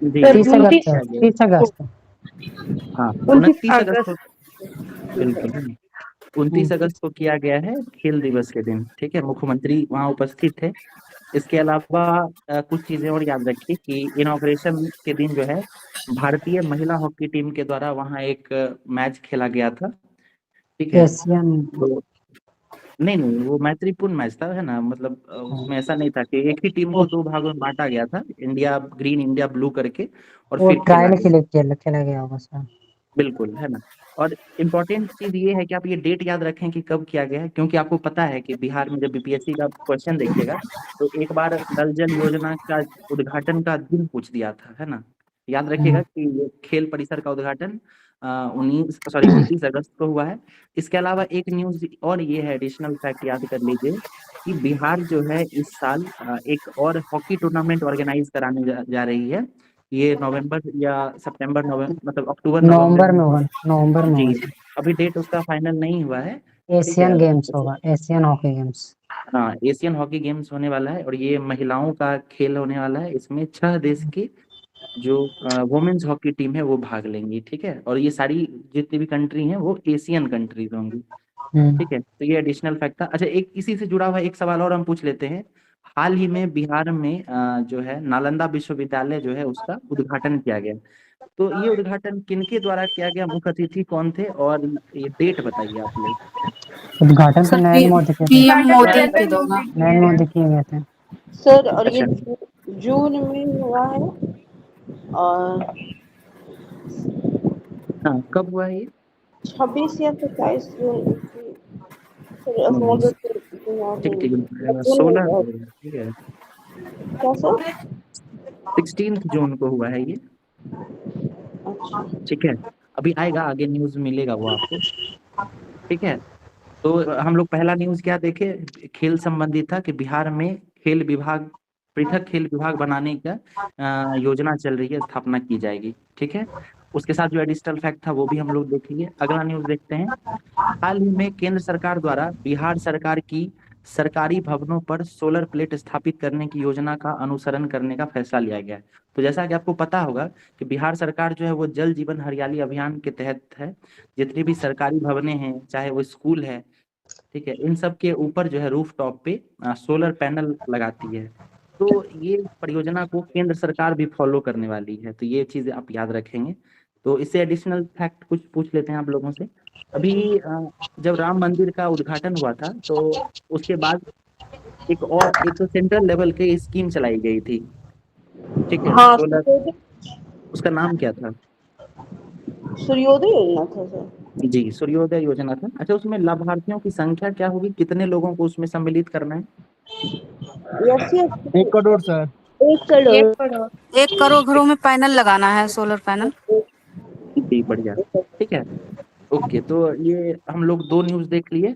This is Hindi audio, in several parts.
जी सर 29 30 अगस्त, किया गया। 30 अगस्त। हाँ 29 29 अगस्त को, अगस्त बिल्कुल है ना, 29 अगस्त को किया गया है खेल दिवस के दिन। ठीक है, मुख्यमंत्री वहाँ उपस्थित थे। इसके अलावा कुछ चीजें और याद रखिए कि इनॉग्रेशन के दिन जो है भारतीय महिला हॉकी टीम के द्वारा वहाँ एक मैच खेला गया था। ठीक है, एशियन। तो नहीं नहीं, वो मैत्रीपूर्ण मैच था, है ना, मतलब उसमें ऐसा नहीं था कि एक ही टीम वो को दो भागों में बांटा गया था, इंडिया ग्रीन इंडिया ब्लू करके, और वो फिर खेला ट्रायल गया। के लिए खेला गया होगा सर। बिल्कुल, है ना। और इम्पोर्टेंट चीज ये है कि आप ये डेट याद रखें कि कब किया गया है, क्योंकि आपको पता है कि बिहार में जब बीपीएससी का क्वेश्चन देखिएगा तो एक बार नल जल योजना का उद्घाटन का दिन पूछ दिया था, है ना। याद रखिएगा हम्म। कि ये खेल परिसर का उद्घाटन 29 को हुआ है। इसके अलावा एक न्यूज और ये है, एडिशनल फैक्ट याद कर लीजिए कि बिहार जो है इस साल एक और हॉकी टूर्नामेंट ऑर्गेनाइज कराने जा रही है। ये नवंबर या सितंबर, नवंबर मतलब अक्टूबर नवंबर नवंबर में में। होगा, नवंबर में जी, होगा सर। अभी डेट उसका फाइनल नहीं हुआ है। ठीक है, एशियन गेम्स होगा, एशियन हॉकी गेम्स। हाँ एशियन हॉकी गेम्स होने वाला है और ये महिलाओं का खेल होने वाला है। इसमें 6 देश की जो वुमेन्स हॉकी टीम है वो भाग लेंगी। ठीक है, और ये सारी जितनी भी कंट्री हैं वो एशियन कंट्रीज होंगी। हम्म। ठीक है, तो ये एडिशनल फैक्ट था। अच्छा, एक इसी से जुड़ा हुआ एक सवाल और हम पूछ लेते हैं। हाल ही में बिहार में जो है नालंदा विश्वविद्यालय जो है उसका उद्घाटन किया गया। तो ये उद्घाटन किनके द्वारा किया गया, मुख्य अतिथि कौन थे, और ये डेट बताइए आप लोग। उद्घाटन तो सर नरेंद्र मोदी के थे। पीएम मोदी के दोगा। नरेंद्र मोदी किए गए थे। सर और ये अच्छा, जून में हुआ है। और हाँ कब हुआ है ये? 26 या 27 जून सर नहीं नहीं, ठीक ठीक, जून में 16 हुआ है। को हुआ है, ठीक है, क्या सर? 16 जून को हुआ है ये। अच्छा। ठीक है, अभी आएगा आगे न्यूज मिलेगा वो आपको। ठीक है, तो हम लोग पहला न्यूज क्या देखे, खेल संबंधी था कि बिहार में खेल विभाग, पृथक खेल विभाग बनाने का योजना चल रही है, स्थापना की जाएगी। ठीक है, उसके साथ जो एडिशनल फैक्ट था वो भी हम लोग देखेंगे। अगला न्यूज देखते हैं। हाल ही में केंद्र सरकार द्वारा बिहार सरकार की सरकारी भवनों पर सोलर प्लेट स्थापित करने की योजना का अनुसरण करने का फैसला लिया गया है। तो जैसा कि आपको पता होगा कि बिहार सरकार जो है वो जल जीवन हरियाली अभियान के तहत है, जितनी भी सरकारी भवनें हैं चाहे वो स्कूल है, ठीक है, इन सब के ऊपर जो है रूफ टॉप पे सोलर पैनल लगाती है। तो ये परियोजना को केंद्र सरकार भी फॉलो करने वाली है, तो ये चीज आप याद रखेंगे। तो इससे एडिशनल फैक्ट कुछ पूछ लेते हैं आप लोगों से। अभी जब राम मंदिर का उद्घाटन हुआ था तो उसके बाद एक सेंट्रल लेवल की स्कीम चलाई गई थी। ठीक है, हाँ, सोलर, उसका नाम क्या था? सूर्योदय योजना था सर। जी, सूर्योदय योजना था। अच्छा, उसमें लाभार्थियों की संख्या क्या होगी, कितने लोगों को उसमें सम्मिलित करना है? Yes yes. 1 crore sir. 1 crore. 1 crore घरों में पैनल लगाना है, सोलर पैनल। जी बढ़िया। ठीक है, ओके, तो ये हम लोग 2 न्यूज देख लिए।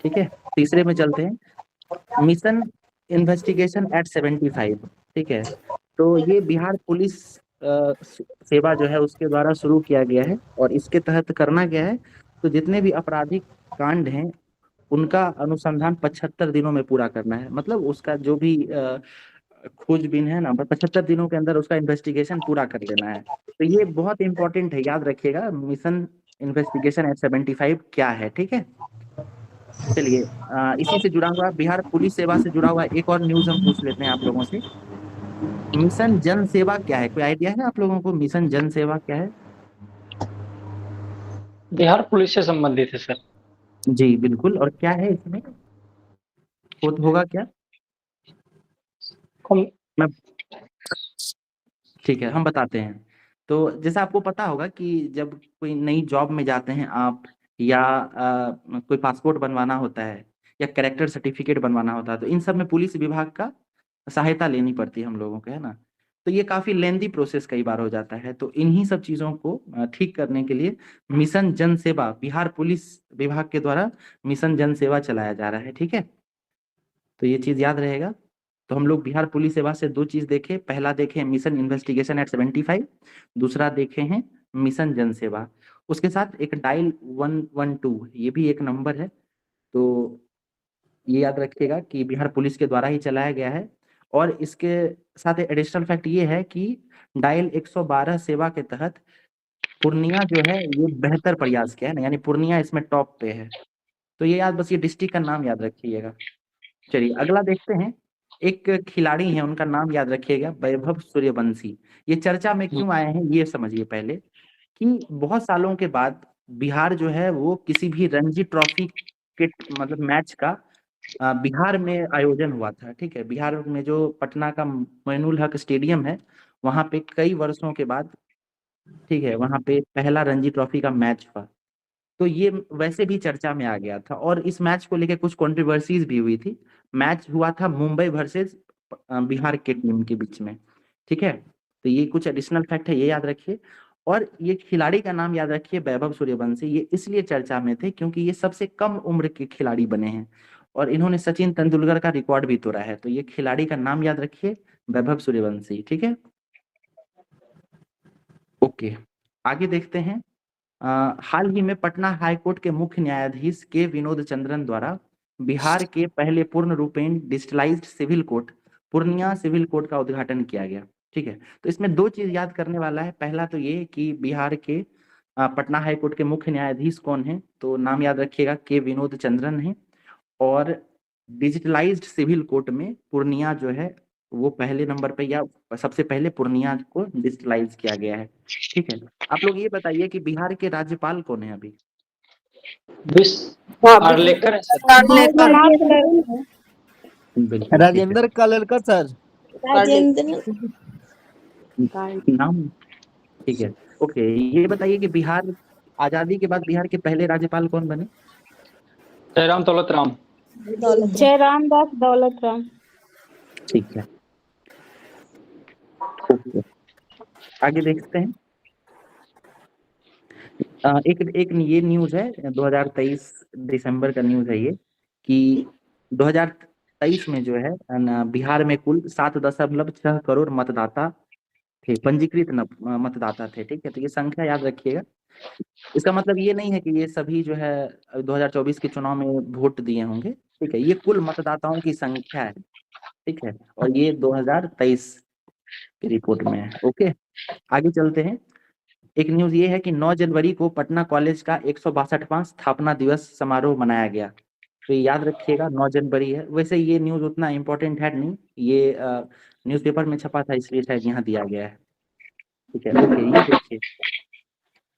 ठीक है, तीसरे में चलते हैं। Mission investigation at 75। ठीक है, तो ये बिहार पुलिस सेवा जो है उसके द्वारा शुरू किया गया है और इसके तहत करना क्या है, तो जितने भी आपराधिक कांड हैं उनका अनुसंधान 75 दिनों में पूरा करना है। मतलब उसका जो भी खोजबीन है ना, 75 दिनों के अंदर उसका इन्वेस्टिगेशन पूरा कर लेना है। तो ये बहुत इंपॉर्टेंट है, याद रखिएगा, मिशन इन्वेस्टिगेशन एट 75 क्या है। ठीक है, चलिए इसी से जुड़ा हुआ बिहार पुलिस सेवा से जुड़ा हुआ एक और न्यूज हम पूछ लेते हैं आप लोगों से। मिशन जन सेवा क्या है, कोई आइडिया है आप लोगों को, मिशन जन सेवा क्या है? बिहार पुलिस से संबंधित है सर। जी बिल्कुल, और क्या है इसमें, होगा क्या? कौन? मैं, ठीक है, हम बताते हैं। तो जैसा आपको पता होगा कि जब कोई नई जॉब में जाते हैं आप, या कोई पासपोर्ट बनवाना होता है या कैरेक्टर सर्टिफिकेट बनवाना होता है, तो इन सब में पुलिस विभाग का सहायता लेनी पड़ती है हम लोगों को, है ना। तो ये काफी लेंदी प्रोसेस कई बार हो जाता है, तो इन्हीं सब चीजों को ठीक करने के लिए मिशन जन सेवा बिहार पुलिस विभाग के द्वारा मिशन जन सेवा चलाया जा रहा है। ठीक है, तो ये चीज याद रहेगा। तो हम लोग बिहार पुलिस सेवा से 2 चीज देखे, पहला देखे मिशन इन्वेस्टिगेशन एट 75, दूसरा देखे हैं मिशन जन सेवा। उसके साथ एक डायल 112 ये भी एक नंबर है, तो ये याद रखिएगा कि बिहार पुलिस के द्वारा ही चलाया गया है। और इसके साथ एडिशनल फैक्ट ये है कि डायल 112 सेवा के तहत पूर्णिया जो है ये बेहतर प्रयास किया है ना, यानी पूर्णिया इसमें टॉप पे है। तो ये याद, बस ये डिस्ट्रिक्ट का नाम याद रखिएगा। चलिए अगला देखते हैं। एक खिलाड़ी है, उनका नाम याद रखिएगा, वैभव सूर्यवंशी। ये चर्चा में क्यों आए हैं ये समझिए पहले, कि बहुत सालों के बाद बिहार जो है वो किसी भी रणजी ट्रॉफी के मतलब मैच का बिहार में आयोजन हुआ था। ठीक है, बिहार में जो पटना का मोइनुल हक स्टेडियम है, वहां पे कई वर्षों के बाद, ठीक है, वहां पे पहला रणजी ट्रॉफी का मैच हुआ। तो ये वैसे भी चर्चा में आ गया था, और इस मैच को लेकर कुछ कंट्रोवर्सीज भी हुई थी। मैच हुआ था मुंबई वर्सेस बिहार के टीम के बीच में। ठीक है, तो ये कुछ एडिशनल फैक्ट है, ये याद रखिए। और ये खिलाड़ी का नाम याद रखिए, वैभव सूर्यवंशी। ये इसलिए चर्चा में थे क्योंकि ये सबसे कम उम्र के खिलाड़ी बने हैं, और इन्होंने सचिन तेंदुलकर का रिकॉर्ड भी तोड़ा है। तो ये खिलाड़ी का नाम याद रखिए, वैभव सूर्यवंशी। ठीक है, ओके, आगे देखते हैं। हाल ही में पटना हाईकोर्ट के मुख्य न्यायाधीश के विनोद चंद्रन द्वारा बिहार के पहले पूर्ण रूपेण digitalized civil court Purnia civil court का उद्घाटन किया गया। ठीक है, तो इसमें दो चीज याद करने वाला है। पहला तो ये कि बिहार के पटना हाईकोर्ट के मुख्य न्यायाधीश कौन है, तो नाम याद रखिएगा, के विनोद चंद्रन है। और डिजिटलाइज्ड सिविल कोर्ट में पूर्णिया जो है वो पहले नंबर पे, या सबसे पहले पूर्णिया को डिजिटलाइज किया गया है। ठीक है, आप लोग ये बताइए कि बिहार के राज्यपाल कौन है अभी? आर्लेकर है सर। बिल्कुल राजेंद्र कालेलकर सर। नाम, ठीक है, ओके। ये बताइए कि बिहार आजादी के बाद बिहार के पहले राज्यपाल कौन बने? जयराम दौलत राम। जयराम दास दौलत राम। ठीक है, ओके, आगे देखते हैं। एक एक ये न्यूज है, 2023 दिसंबर का न्यूज है ये, कि 2023 में जो है बिहार में कुल 7.6 करोड़ मतदाता थे, पंजीकृत मतदाता थे। ठीक है, तो ये संख्या याद रखिएगा। इसका मतलब ये नहीं है कि ये सभी जो है 2024 के चुनाव में वोट दिए होंगे। ठीक है, ये कुल मतदाताओं की संख्या है। ठीक है, और ये 2023 की रिपोर्ट में है। ओके, आगे चलते हैं। एक न्यूज ये है कि 9 जनवरी को पटना कॉलेज का 162वां स्थापना दिवस समारोह मनाया गया। तो ये याद रखिएगा, 9 जनवरी है। वैसे ये न्यूज उतना इम्पोर्टेंट है नहीं, ये न्यूज़पेपर में छपा था इसलिए शायद यहाँ दिया गया है। ठीक है, ओके, ये देखिए,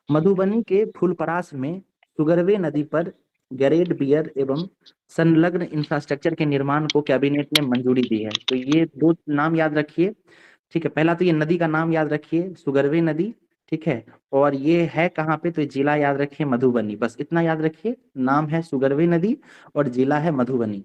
मधुबनी के फुलपरास में सुगरवे नदी पर गैरेड बियर एवं संलग्न इंफ्रास्ट्रक्चर के निर्माण को कैबिनेट ने मंजूरी दी है। तो ये दो नाम याद रखिए। ठीक है, पहला तो ये नदी का नाम याद रखिए, सुगरवे नदी। ठीक है, और ये है कहाँ पे, तो जिला याद रखिए मधुबनी। बस इतना याद रखिए, नाम है सुगरवे नदी और जिला है मधुबनी।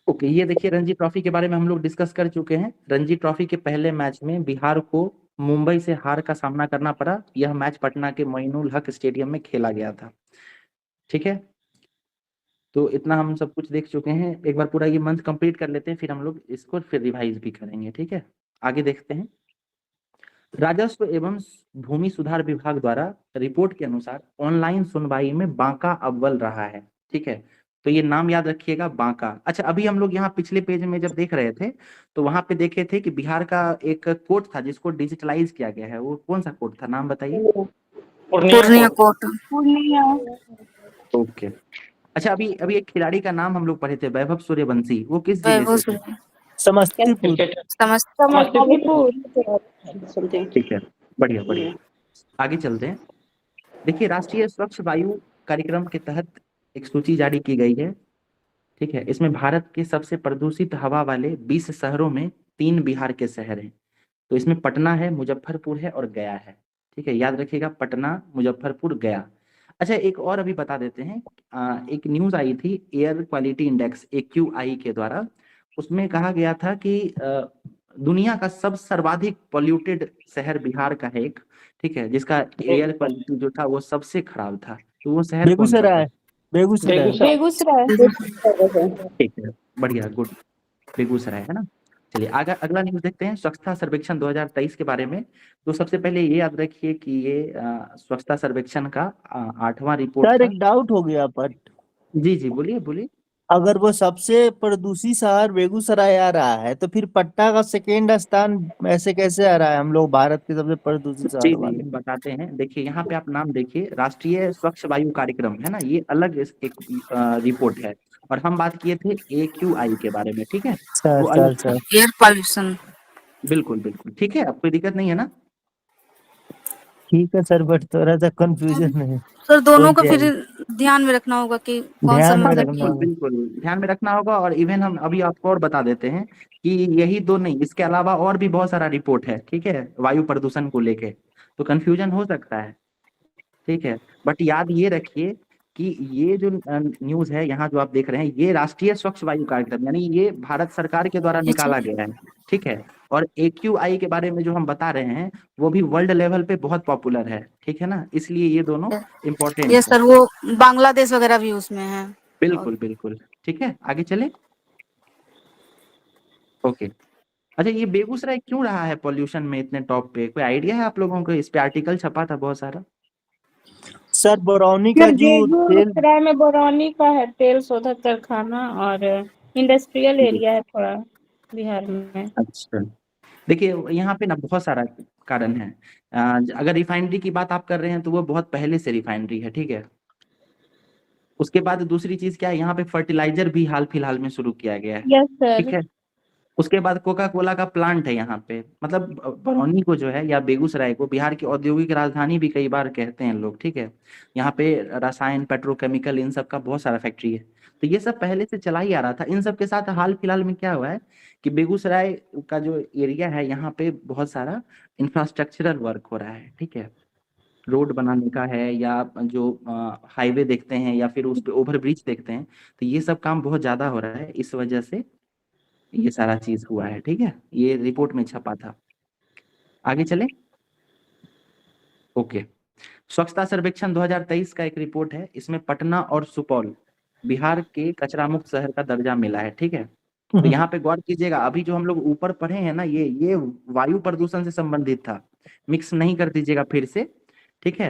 ओके, ये देखिए, रणजी ट्रॉफी के बारे में हम लोग डिस्कस कर चुके हैं। रणजी ट्रॉफी के पहले मैच में बिहार को मुंबई से हार का सामना करना पड़ा। यह मैच पटना के मोइनुल हक स्टेडियम में खेला गया था। ठीक है, तो इतना हम सब कुछ देख चुके हैं। एक बार पूरा ये मंथ कंप्लीट कर लेते हैं, फिर हम लोग इसको फिर रिवाइज भी करेंगे। ठीक है, आगे देखते हैं। राजस्व एवं भूमि सुधार विभाग द्वारा रिपोर्ट के अनुसार ऑनलाइन सुनवाई में बांका अव्वल रहा है। ठीक है, तो ये नाम याद रखिएगा, बांका। अच्छा, अभी हम लोग यहाँ पिछले पेज में जब देख रहे थे तो वहां पे देखे थे कि बिहार का एक कोर्ट था जिसको डिजिटलाइज किया गया है। वो कौन सा कोर्ट था, नाम बताइए? पूर्णिया कोर्ट। ओके, अच्छा, अभी अभी एक खिलाड़ी का नाम हम लोग पढ़े थे, वैभव सूर्यवंशी। वो किस जिले वैभव से थे? समस्तीपुर। समस्तीपुर। ठीक है, बढ़िया बढ़िया, आगे चलते हैं। देखिए, राष्ट्रीय स्वच्छ वायु कार्यक्रम के तहत एक सूची जारी की गई है। ठीक है, इसमें भारत के सबसे प्रदूषित हवा वाले 20 शहरों में 3 बिहार के शहर हैं। तो इसमें पटना है, मुजफ्फरपुर है और गया है। ठीक है, याद रखिएगा, पटना, मुजफ्फरपुर, गया। अच्छा, एक और अभी बता देते हैं। एक न्यूज आई थी एयर क्वालिटी इंडेक्स AQI के द्वारा। उसमें कहा गया था कि दुनिया का सब सर्वाधिक पॉल्यूटेड शहर बिहार का है एक। ठीक है, जिसका एयर क्वालिटी जो था वो सबसे खराब था। तो वो शहर कौन सा था? बेगूसराय। ठीक है, बढ़िया, गुड, बेगूसराय है ना। चलिए आगे अगला न्यूज देखते हैं, स्वच्छता सर्वेक्षण 2023 के बारे में। तो सबसे पहले ये याद रखिए कि ये स्वच्छता सर्वेक्षण का 8वां रिपोर्ट सर था। एक डाउट हो गया पर जी जी, बोलिए बोलिए। अगर वो सबसे प्रदूषित शहर बेगूसराय आ रहा है तो फिर पटना का सेकेंड स्थान ऐसे कैसे आ रहा है, हम लोग भारत के सबसे प्रदूषित जी शहर जी वाले। हम बताते हैं। देखिए यहाँ पे आप नाम देखिए, राष्ट्रीय स्वच्छ वायु कार्यक्रम है ना, ये अलग एक रिपोर्ट है। और हम बात किए थे AQI के बारे में, ठीक है, सर वो सर अलग था। Sir air pollution. बिल्कुल बिल्कुल ठीक है, अब कोई दिक्कत नहीं है ना। ठीक है सर, बट थोड़ा सा कंफ्यूजन है। सर हो दोनों को फिर जाएगा, ध्यान में रखना होगा कि कौन सा ध्यान में मतलब रखना कि बिल्कुल होगा। बिल्कुल ध्यान में रखना होगा। और इवन हम अभी आपको और बता देते हैं कि यही दो नहीं, इसके अलावा और भी बहुत सारा रिपोर्ट है, ठीक है, वायु प्रदूषण को लेके। तो कंफ्यूजन हो सकता है, ठीक है, बट याद ये रखिए कि ये जो न्यूज है यहाँ जो आप देख रहे हैं, ये राष्ट्रीय स्वच्छ वायु कार्यक्रम यानी ये भारत सरकार के द्वारा ये चीज। निकाला गया है, ठीक है। और AQI के बारे में जो हम बता रहे हैं वो भी वर्ल्ड लेवल पे बहुत पॉपुलर है, ठीक है ना, इसलिए ये दोनों ये इम्पोर्टेंट है। सर वो बांग्लादेश वगैरह भी उसमें है। और बिल्कुल बिल्कुल ठीक है, आगे चले। ओके। अच्छा, ये बेगूसराय क्यों रहा है पॉल्यूशन में इतने टॉप पे, कोई आइडिया है आप लोगों को? इस पे आर्टिकल छपा था बहुत सारा। सर बरौनी का सर जो तेल, बेगूसराय में बरौनी का है तेल शोधक कारखाना और इंडस्ट्रियल जी। एरिया है थोड़ा बिहार में। अच्छा, देखिए यहाँ पे ना बहुत सारा कारण है। अगर रिफाइनरी की बात आप कर रहे हैं तो वो बहुत पहले से रिफाइनरी है, ठीक है। उसके बाद दूसरी चीज क्या है, यहाँ पे फर्टिलाइजर भी हाल फिलहाल में शुरू किया गया है, यस ठीक सर। है। उसके बाद कोका कोला का प्लांट है यहाँ पे। मतलब बरौनी को जो है या बेगूसराय को बिहार की औद्योगिक राजधानी भी कई बार कहते हैं लोग, ठीक है। यहाँ पे रसायन, पेट्रोकेमिकल, इन सब का बहुत सारा फैक्ट्री है। तो ये सब पहले से चला ही आ रहा था। इन सब के साथ हाल फिलहाल में क्या हुआ है कि बेगूसराय का जो एरिया है यहाँ पे बहुत सारा इंफ्रास्ट्रक्चरल वर्क हो रहा है, ठीक है। रोड बनाने का है या जो हाईवे देखते हैं या फिर उस पे ओवर ब्रिज देखते हैं, तो ये सब काम बहुत ज्यादा हो रहा है, इस वजह से ये सारा चीज हुआ है, ठीक है। ये रिपोर्ट में छपा था। आगे चले। ओके। स्वच्छता सर्वेक्षण 2023 का एक रिपोर्ट है, इसमें पटना और सुपौल बिहार के कचरा मुक्त शहर का दर्जा मिला है, ठीक है। तो यहाँ पे गौर कीजिएगा, अभी जो हम लोग ऊपर पढ़े हैं ना, ये वायु प्रदूषण से संबंधित था, मिक्स नहीं कर दीजिएगा फिर से, ठीक है।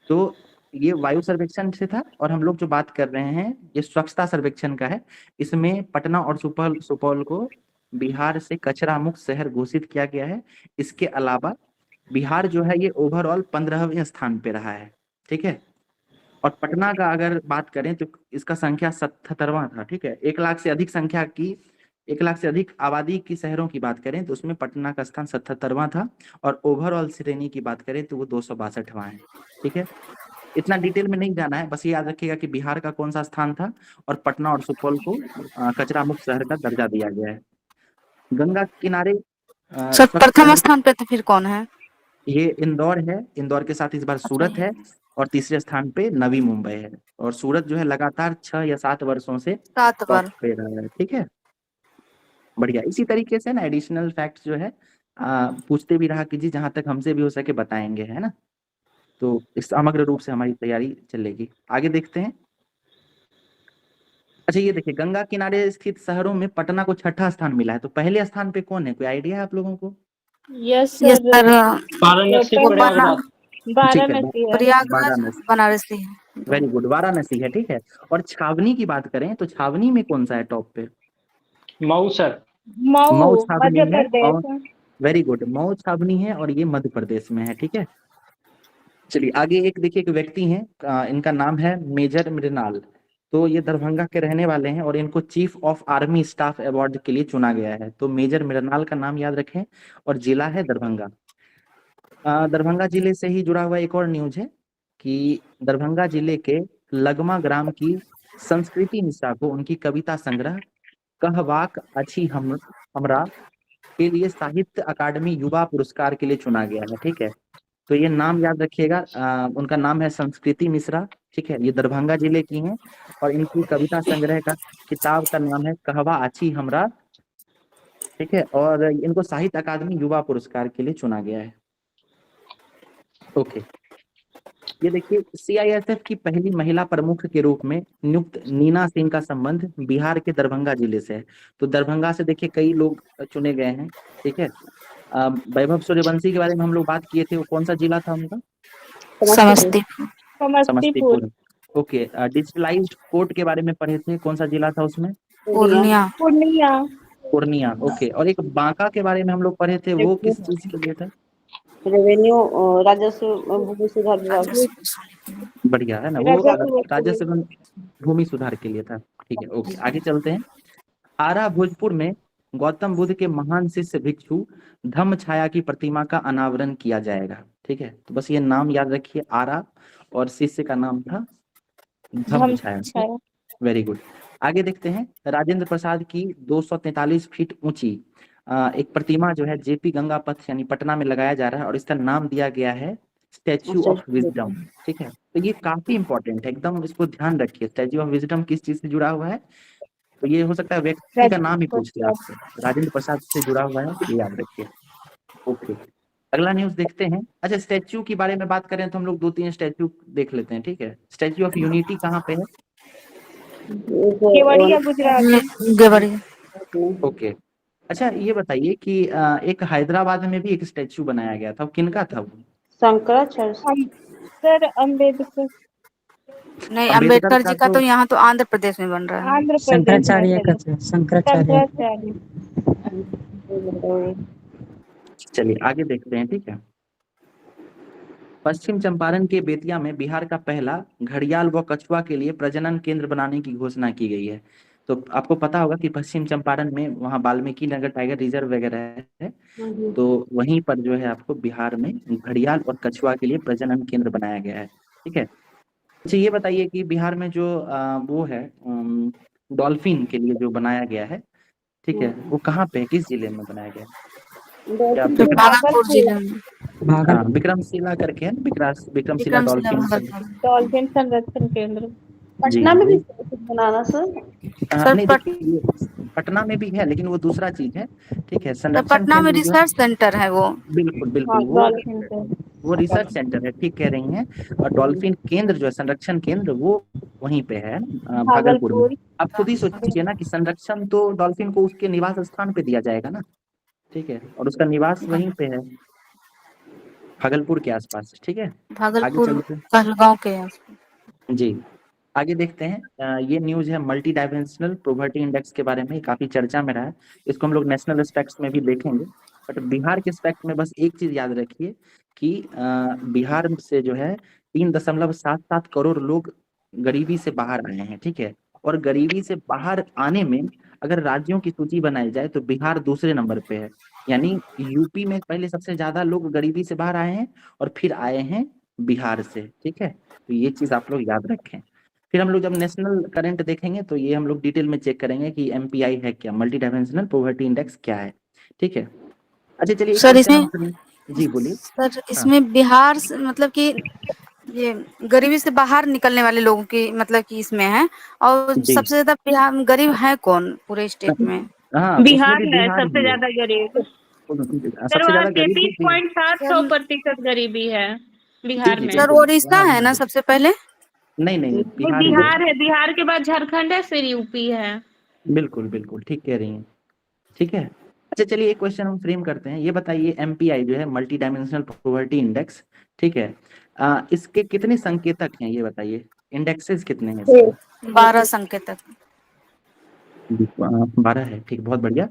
तो ये वायु सर्वेक्षण से था, और हम लोग जो बात कर रहे हैं ये स्वच्छता सर्वेक्षण का है। इसमें पटना और सुपौल सुपौल को बिहार से कचरा मुक्त शहर घोषित किया गया है। इसके अलावा बिहार जो है ये ओवरऑल 15वें स्थान पे रहा है, ठीक है। और पटना का अगर बात करें तो इसका संख्या 77वां था, ठीक है। 1 लाख से अधिक संख्या की, 1 लाख से अधिक आबादी की शहरों की बात करें तो उसमें पटना का स्थान 77वां था। और ओवरऑल श्रेणी की बात करें तो वो 262वां है, ठीक है। इतना डिटेल में नहीं जाना है, बस ये याद रखिएगा कि बिहार का कौन सा स्थान था और पटना और सुपौल को कचरा मुक्त शहर का दर्जा दिया गया है। गंगा किनारे सर स्वच्छ प्रथम शहर, स्थान पे तो फिर कौन है? ये इंदौर है। इंदौर के साथ इस बार अच्छा सूरत है। और तीसरे स्थान पे नवी मुंबई है। और सूरत जो है लगातार 6 या 7 वर्षों से 7 टॉप बार। पे रहा है, ठीक है। बढ़िया। इसी तरीके से ना एडिशनल फैक्ट्स जो है पूछते भी रहा कीजिए, जहां तक हमसे भी हो सके बताएंगे, है ना। तो इस समग्र रूप से हमारी तैयारी चलेगी। आगे देखते हैं। अच्छा, ये देखिए, गंगा किनारे स्थित शहरों में पटना को 6ठा स्थान मिला है। तो पहले स्थान पे कौन है, कोई आइडिया है आप लोगों को? यस ये सर। सर वाराणसी, वो प्रयागराज। ठीक है, वाराणसी है। प्रयागराज वाराणसी। बनारसी है। वेरी गुड, वाराणसी है, ठीक है। और छावनी की बात करें तो छावनी में कौन सा है टॉप पे? मऊ सर। मऊ मऊ छावनी मध्य है। और प्रदेश। वेरी गुड, मऊ छावनी है और ये मध्य प्रदेश में है, ठीक है। चलिए आगे, एक देखिए, एक व्यक्ति हैं, इनका नाम है मेजर मृणाल। तो ये दरभंगा के रहने वाले हैं और इनको chief of army staff award के लिए चुना गया है। तो मेजर मृणाल का नाम याद रखें। और जिला है दरभंगा। दरभंगा जिले से ही जुड़ा हुआ एक और न्यूज है कि दरभंगा जिले के लगमा ग्राम की संस्कृति मिश्रा को उनकी कविता संग्रह कहवाक अच्छी हमरा के लिए साहित्य अकादमी युवा पुरस्कार के लिए चुना गया है, ठीक है। तो ये नाम याद रखिएगा, उनका नाम है संस्कृति मिश्रा, ठीक है। ये दरभंगा जिले की हैं और इनकी कविता संग्रह का किताब का नाम है कहवा आछी हमरा, ठीक है। और इनको साहित्य अकादमी युवा पुरस्कार के लिए चुना गया है। ओके। ये देखिए, CISF की पहली महिला प्रमुख के रूप में नियुक्त नीना सिंह का संबंध बिहार के दरभंगा जिले से है। तो दरभंगा से देखिए कई लोग चुने गए हैं, ठीक है। वैभव सूर्यवंशी के बारे में हम लोग बात किए थे, वो कौन सा जिला था उनका? Samastipur. Samastipur. Samastipur. Okay, digitalised court के बारे में पढ़े थे, कौन सा जिला था उसमें? पूर्णिया। पूर्णिया। पूर्णिया। ओके, और एक बांका के बारे में हम लोग पढ़े थे, वो किस चीज के लिए था? रेवेन्यू राजस्व भूमि सुधार विभाग। बढ़िया है ना, वो राजस्व एवं भूमि सुधार के लिए था। ठीक है, ओके, आगे चलते हैं। आरा भोजपुर में गौतम बुद्ध के महान शिष्य भिक्षु धम्म छाया की प्रतिमा का अनावरण किया जाएगा। ठीक है, तो बस ये नाम याद रखिए, आरा, और शिष्य का नाम था धम्म छाया। Very good. आगे देखते हैं, राजेंद्र प्रसाद की 243 फीट ऊंची एक प्रतिमा जो है जेपी गंगा पथ यानी पटना में लगाया जा रहा है, और इसका नाम दिया गया है स्टैच्यू ऑफ विजडम। ठीक है, तो ये काफी इंपॉर्टेंट है, एकदम इसको ध्यान रखिए। स्टैच्यू ऑफ विजडम किस चीज से जुड़ा हुआ है? तो ये हो सकता है व्यक्ति का नाम ही पूछ लिया आपसे, राजेंद्र प्रसाद से जुड़ा हुआ है, ये याद रखिए। ओके, अगला न्यूज देखते हैं। अच्छा, स्टैच्यू के बारे में बात करें तो हम लोग 2-3 स्टैच्यू देख लेते हैं। ठीक है, स्टैच्यू ऑफ यूनिटी कहाँ पे है? केवड़िया गुजरात। देवरिया। ओके, अच्छा ये बताइए कि एक हैदराबाद में भी एक स्टैच्यू बनाया गया था, वो किनका था? वो शंकराचार्य। सर अम्बेडकर। नहीं, अम्बेडकर जी का तो यहाँ तो आंध्र प्रदेश में बन रहा है। आंध्र प्रदेश शंकराचार्य में। का था, शंकराचार्य। शंकराचार्य। चलिए आगे देखते हैं। ठीक है, पश्चिम चंपारण के बेतिया में बिहार का पहला घड़ियाल व कछुआ के लिए प्रजनन केंद्र बनाने की घोषणा की गई है। तो आपको पता होगा कि पश्चिम चंपारण में वहाँ वाल्मीकि नगर टाइगर रिजर्व वगैरह है, तो वहीं पर जो है आपको बिहार में घड़ियाल और कछुआ के लिए प्रजनन केंद्र बनाया गया है। ठीक है, अच्छा ये बताइए कि बिहार में जो वो है डॉल्फिन के लिए जो बनाया गया है, ठीक है, वो कहाँ पे है, किस जिले में बनाया गया है? क्या भागलपुर जिले में। हाँ, विक्रमशिला करके है ना, विक्रमशिला डॉल्फिन। डॉल्फिन संरक्षण केंद्र पटना में भी बनाना सर। नहीं, देखिए पटना में भी है, लेकिन वो दूसरा चीज है। ठीक है, संरक्षण पटना में रिसर्च सेंटर है वो। बिल्कुल बिल्कुल, वो रिसर्च सेंटर है, ठीक कह रही हैं। और डॉल्फिन केंद्र जो है, संरक्षण केंद्र, वो वहीं पे है भागलपुर में। आप खुद ही सोचिए ना कि संरक्षण तो डॉल्फिन को उसके निवास स्थान पे दिया जाएगा ना। ठीक है, और उसका निवास वहीं पे है, भागलपुर के आसपास। ठीक है, भागलपुर कहलगांव के आसपास। जी, आगे देखते हैं। ये न्यूज है मल्टी डायमेंशनल पॉवर्टी इंडेक्स के बारे में, काफी चर्चा में रहा है। इसको हम लोग नेशनल एस्पेक्ट्स में भी देखेंगे, बट बिहार के एस्पेक्ट में बस एक चीज याद रखिए कि बिहार से जो है 3.77 करोड़ लोग गरीबी से बाहर आए हैं। ठीक है, और गरीबी से बाहर आने में अगर राज्यों की सूची बनाई जाए तो बिहार दूसरे नंबर पे है। यानी यूपी में पहले सबसे ज्यादा लोग गरीबी से बाहर आए हैं, और फिर आए हैं बिहार से। ठीक है, तो ये चीज आप लोग याद रखें। फिर हम लोग जब नेशनल करंट देखेंगे तो ये हम लोग डिटेल में चेक करेंगे कि एमपीआई है क्या, मल्टी डायमेंशनल पॉवर्टी इंडेक्स क्या है। ठीक है, अच्छा चलिए सर इसमें, जी बोलिए सर इसमें बिहार से मतलब कि ये गरीबी से बाहर निकलने वाले लोगों की मतलब कि इसमें है, और सबसे ज्यादा बिहार गरीब है कौन पूरे स्टेट में? हाँ, बिहार है सबसे ज्यादा गरीब। सर वहाँ 33.7% गरीबी है बिहार में। सर ओडिशा है ना सबसे पहले? नहीं, बिहार है, बिहार के बाद झारखंड है, फिर यूपी है। बिल्कुल बिल्कुल ठीक कह रही हैं। ठीक है, अच्छा चलिए एक क्वेश्चन हम फ्रेम करते हैं। ये बताइए एमपीआई जो है मल्टी डायमेंशनल पॉवर्टी इंडेक्स, ठीक है, इसके कितने संकेतक हैं, ये बताइए, इंडेक्सेस कितने हैं इसके? 12 संकेतक। 12 है, ठीक, बहुत बढ़िया।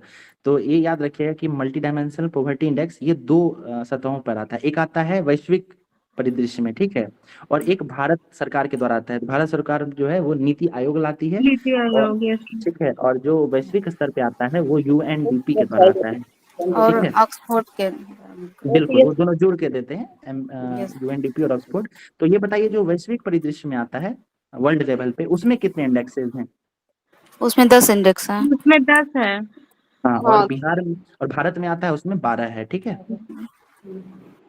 तो ये याद रखिएगा कि मल्टी डायमेंशनल पॉवर्टी इंडेक्स ये 2 सतहों पर आता है। एक आता है वैश्विक परिदृश्य में, ठीक है, और एक भारत सरकार के द्वारा आता है। भारत सरकार जो है वो नीति आयोग लाती है, ठीक है, और जो वैश्विक स्तर पे आता है वो यूएनडीपी के द्वारा आता है, और ऑक्सफोर्ड के, बिल्कुल, वो दोनों जोड़ के देते हैं, यूएनडीपी और ऑक्सफोर्ड। तो ये बताइए जो वैश्विक परिदृश्य में आता है वर्ल्ड लेवल पे, उसमें कितने इंडेक्सेस हैं? उसमें 10 इंडेक्स है। उसमें 10 है। हाँ, और बिहार में और भारत में आता है उसमें 12 है। ठीक है,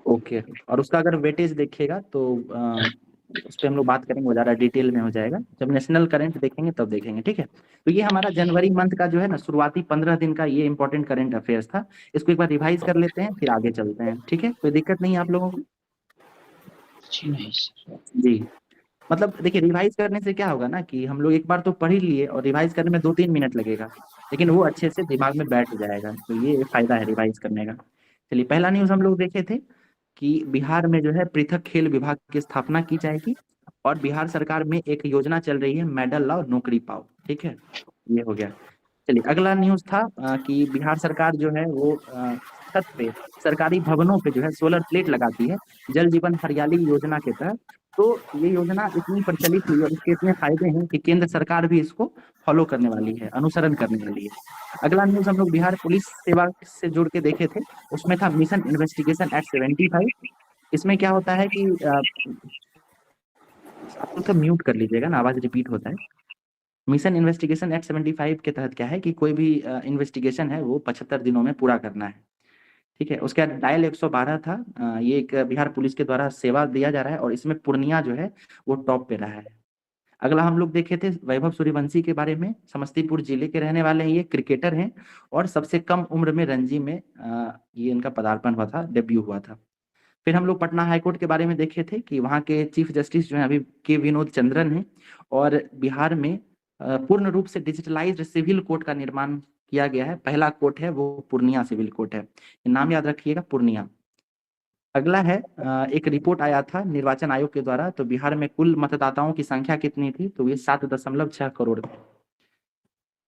ओके, और उसका अगर वेटेज देखिएगा तो उस पर हम लोग बात करेंगे, वो ज़्यादा डिटेल में हो जाएगा जब नेशनल करंट देखेंगे तब देखेंगे। ठीक है, तो ये हमारा जनवरी मंथ का जो है ना शुरुआती 15 दिन का ये इंपॉर्टेंट करंट अफेयर्स था। इसको एक बार रिवाइज कर लेते हैं, फिर आगे चलते हैं। ठीक है, कोई दिक्कत नहीं है आप लोगों को? जी, मतलब देखिए रिवाइज करने से क्या होगा ना कि हम लोग एक बार तो पढ़ ही लिए, और रिवाइज करने में 2-3 मिनट लगेगा, लेकिन वो अच्छे से दिमाग में बैठ जाएगा। तो ये फायदा है रिवाइज करने का। चलिए, पहला न्यूज हम लोग देखे थे कि बिहार में जो है पृथक खेल विभाग की स्थापना की जाएगी, और बिहार सरकार में एक योजना चल रही है मेडल लाओ नौकरी पाओ, ठीक है, ये हो गया। चलिए अगला न्यूज था कि बिहार सरकार जो है वो छत पे सरकारी भवनों पे जो है सोलर प्लेट लगाती है जल जीवन हरियाली योजना के तहत। तो ये योजना इतनी प्रचलित हुई और इसके इतने फायदे हैं कि केंद्र सरकार भी इसको फॉलो करने वाली है, अनुसरण करने वाली है। अगला न्यूज हम लोग बिहार पुलिस सेवा से जुड़ के देखे थे, उसमें था मिशन इन्वेस्टिगेशन एक्ट 75। इसमें क्या होता है कि आप लोग म्यूट कर लीजिएगा ना, आवाज रिपीट होता है। मिशन इन्वेस्टिगेशन एक्ट 75 के तहत क्या है कि कोई भी इन्वेस्टिगेशन है वो 75 दिनों में पूरा करना है, ठीक है। उसके बाद डायल 112 था, ये एक बिहार पुलिस के द्वारा सेवा दिया जा रहा है और इसमें पूर्णिया जो है वो टॉप पे रहा है। अगला हम लोग देखे थे वैभव सूर्यवंशी के बारे में, समस्तीपुर जिले के रहने वाले हैं, ये क्रिकेटर हैं और सबसे कम उम्र में रणजी में ये इनका पदार्पण हुआ था, डेब्यू हुआ था। फिर हम लोग पटना हाईकोर्ट के बारे में देखे थे कि वहाँ के चीफ जस्टिस जो है अभी के विनोद चंद्रन हैं और बिहार में पूर्ण रूप से डिजिटलाइज्ड सिविल कोर्ट का निर्माण किया गया है। पहला कोर्ट है वो पूर्णिया सिविल कोर्ट है, नाम याद रखिएगा, पूर्णिया। अगला है एक रिपोर्ट आया था निर्वाचन आयोग के द्वारा, तो बिहार में कुल मतदाताओं की संख्या कितनी थी, तो ये 7.6 करोड़ थी।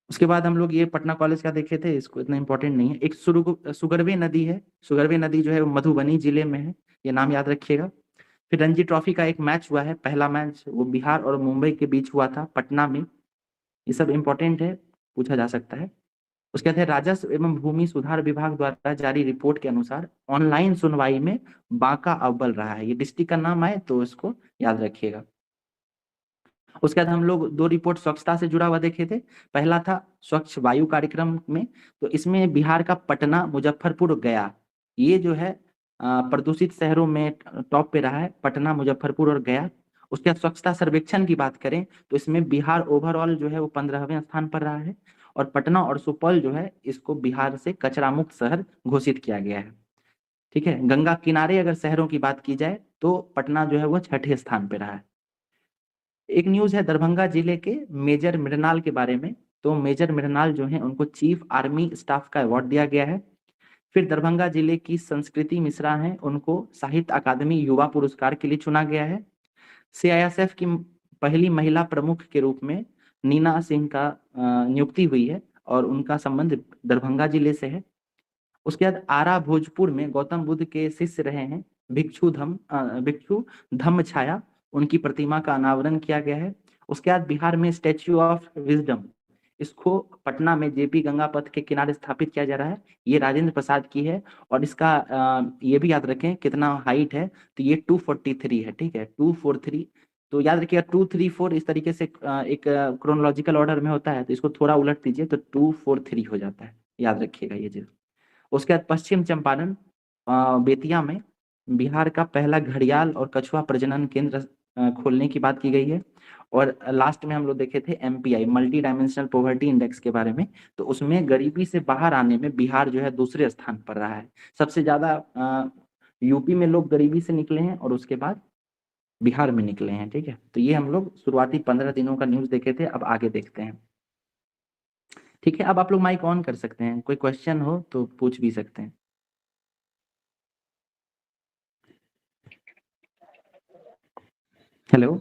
उसके बाद हम लोग ये पटना कॉलेज का देखे थे, इसको इतना इंपॉर्टेंट नहीं है। एक सुगरवे नदी है, सुगरवे नदी जो है वो मधुबनी जिले में है, ये नाम याद रखिएगा। फिर रणजी ट्रॉफी का एक मैच हुआ है, पहला मैच वो बिहार और मुंबई के बीच हुआ था पटना में, ये सब इंपॉर्टेंट है, पूछा जा सकता है। उसके बाद राजस्व एवं भूमि सुधार विभाग द्वारा जारी रिपोर्ट के अनुसार ऑनलाइन सुनवाई में बांका अव्वल रहा है, ये डिस्ट्रिक्ट का नाम आए तो इसको याद रखिएगा। उसके बाद हम लोग 2 रिपोर्ट स्वच्छता से जुड़ा हुआ देखे थे। पहला था स्वच्छ वायु कार्यक्रम में, तो इसमें बिहार का पटना, मुजफ्फरपुर, गया, ये जो है प्रदूषित शहरों में टॉप पे रहा है, पटना, मुजफ्फरपुर और गया। उसके बाद स्वच्छता सर्वेक्षण की बात करें तो इसमें बिहार ओवरऑल जो है वो 15वें स्थान पर रहा है और पटना और सुपौल जो है इसको बिहार से कचरा मुक्त शहर घोषित किया गया है, ठीक है। गंगा किनारे अगर शहरों की बात की जाए तो पटना जो है वो 6ठे स्थान पे रहा है। एक न्यूज है दरभंगा जिले के मेजर मृणाल के बारे में, तो मेजर मृणाल जो है उनको चीफ आर्मी स्टाफ का अवार्ड दिया गया है। फिर दरभंगा जिले की संस्कृति मिश्रा हैं, उनको साहित्य अकादमी युवा पुरस्कार के लिए चुना गया है। सीआईएसएफ की पहली महिला प्रमुख के रूप में नीना सिंह का नियुक्ति हुई है और उनका संबंध दरभंगा जिले से है। उसके बाद आरा भोजपुर में गौतम बुद्ध के शिष्य रहे हैं भिक्षु धम्म छाया, उनकी प्रतिमा का अनावरण किया गया है। उसके बाद बिहार में स्टैच्यू ऑफ विजडम, इसको पटना में जेपी गंगा पथ के किनारे स्थापित किया जा रहा है, ये राजेंद्र प्रसाद की है और इसका ये भी याद रखें कितना हाइट है, तो ये 243 है, ठीक है, 243। तो याद रखिएगा 234 इस तरीके से एक क्रोनोलॉजिकल ऑर्डर में होता है, तो इसको थोड़ा उलट दीजिए तो 243 हो जाता है, याद रखिएगा ये चीज। उसके बाद पश्चिम चंपारण बेतिया में बिहार का पहला घड़ियाल और कछुआ प्रजनन केंद्र खोलने की बात की गई है। और लास्ट में हम लोग देखे थे MPI multi dimensional poverty index के बारे में, तो उसमें गरीबी से बाहर आने में बिहार जो है दूसरे स्थान पर रहा है। सबसे ज्यादा यूपी में लोग गरीबी से निकले हैं और उसके बाद बिहार में निकले हैं, ठीक है। तो ये हम लोग शुरुआती 15 दिनों का न्यूज देखे थे, अब आगे देखते हैं, ठीक है। अब आप लोग माइक ऑन कर सकते हैं, कोई क्वेश्चन हो तो पूछ भी सकते हैं। हेलो,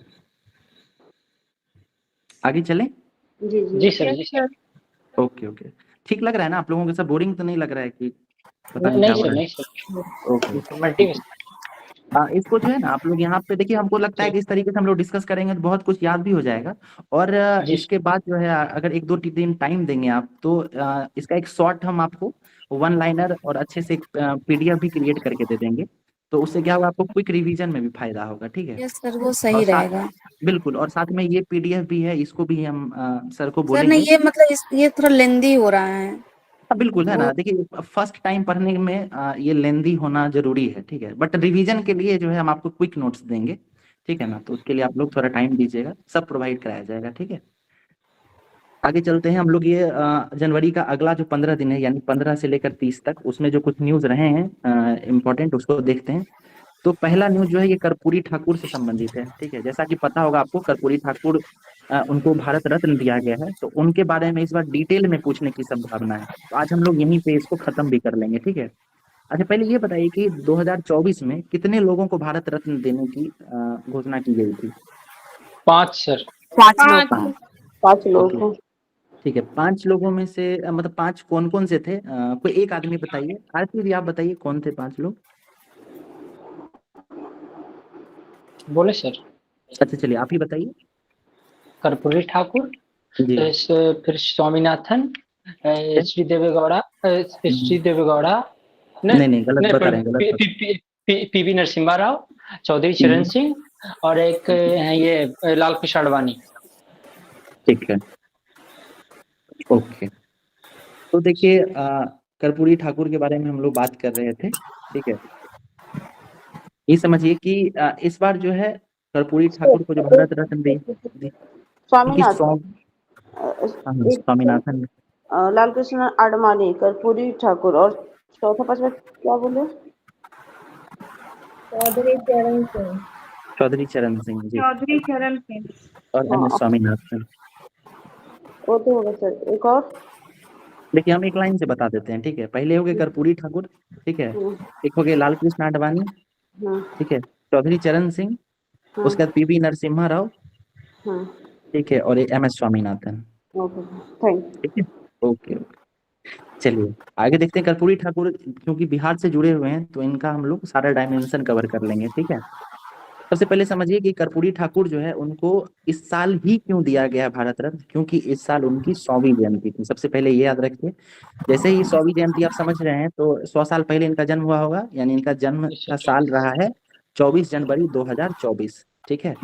आगे चलें? जी जी जी सर, जी सर। ओके ओके, ठीक लग रहा है ना आप लोगों को? सब बोरिंग तो नहीं लग रहा है कि पता नहीं क्या सर, हो रहा नहीं है? सर, ओके, मल्टी इसको जो है ना आप लोग यहाँ पे देखिए, हमको लगता है कि इस तरीके से हम लोग डिस्कस करेंगे तो बहुत कुछ याद भी हो जाएगा। और जी। इसके बाद जो है अगर 1-2 दिन टाइम देंगे आप तो इसका एक शॉर्ट हम आपको 1 लाइनर और अच्छे से एक PDF भी क्रिएट करके दे देंगे, तो उससे क्या होगा, आपको क्विक रिवीजन में भी फायदा होगा, ठीक है। यस सर, वो सही रहेगा। बिल्कुल, और साथ में ये PDF भी है, इसको भी हम सर को सर बोलेंगे। नहीं, ये मतलब ये थोड़ा लेंदी हो रहा है। बिल्कुल है ना, देखिए फर्स्ट टाइम पढ़ने में ये लेंदी होना जरूरी है, ठीक है, बट रिवीजन के लिए जो है हम आपको क्विक नोट्स देंगे, ठीक है ना, तो उसके लिए आप लोग थोड़ा टाइम दीजिएगा, सब प्रोवाइड कराया जाएगा, ठीक है। आगे चलते हैं हम लोग, ये जनवरी का अगला जो 15 दिन है, यानी 15 से लेकर 30 तक, उसमें जो कुछ न्यूज रहे हैं इम्पोर्टेंट, उसको देखते हैं। तो पहला न्यूज जो है ये कर्पूरी ठाकुर से संबंधित है, ठीक है। जैसा कि पता होगा आपको, कर्पूरी ठाकुर उनको भारत रत्न दिया गया है, तो उनके बारे में इस बार डिटेल में पूछने की संभावना है, तो आज हम लोग यहीं पे इसको खत्म भी कर लेंगे, ठीक है। अच्छा, पहले ये बताइए कि 2024 में कितने लोगों को भारत रत्न देने की घोषणा की गई थी? 5 सर। 5 लोग। 5 5 लोग ओके हैं। ठीक है। 5 लोगों में से मतलब 5 कौन कौन से थे? कोई एक आदमी बताइए। आरती जी आप बताइए कौन थे 5 लोग? बोले सर। अच्छा चलिए आप ही बताइए। कर्पूरी ठाकुर, जी फिर स्वामीनाथन, एच डी देवेगौड़ा, नहीं नहीं गलत नहीं बता रहे हैं, गलत बता पीवी नरसिम्हा राव, चौधरी चरण सिंह, और एक हैं ये लाल कृष्ण आडवाणी। ठीक है ओके। तो देखिए कर्पूरी ठाकुर के बारे में हम लोग बात कर रहे थे, ठीक है। ये समझिए कि इस बार जो है कर्पूरी ठाकुर को जो भारत रत्न क्योंकि स्वामीनाथन, स्वामीनाथन लाल कृष्ण आडवाणी, कर्पूरी ठाकुर और चौथा पांचवा क्या बोले? चौधरी चरण सिंह। चौधरी चरण सिंह जी चौधरी चरण सिंह। और एम एस हाँ स्वामीनाथन। वो तो होगा सर। एक और? देखिए हम एक लाइन से बता देते हैं, ठीक है। पहले हो गए कर्पूरी ठाकुर, ठीक है। एक हो गए लाल कृष्ण आडवाणी, ठीक है, चौधरी चरण सिंह, उसके बाद पीवी नरसिम्हा राव, ठीक है, और M S Swaminathan. Okay thank ठीक है ओके ओके। चलिए आगे देखते हैं। कर्पूरी ठाकुर क्योंकि बिहार से जुड़े हुए हैं तो इनका हम लोग सारा डायमेंशन कवर कर लेंगे, ठीक है। सबसे पहले समझिए कि कर्पूरी ठाकुर जो है उनको इस साल ही क्यों दिया गया भारत रत्न, क्योंकि इस साल उनकी 100वीं जयंती थी। सबसे पहले ये याद रखिए। जैसे ही 100वीं जयंती आप समझ रहे हैं तो 100 साल पहले इनका जन्म हुआ होगा, यानी इनका जन्म का साल रहा है 24 जनवरी 2024, ठीक है।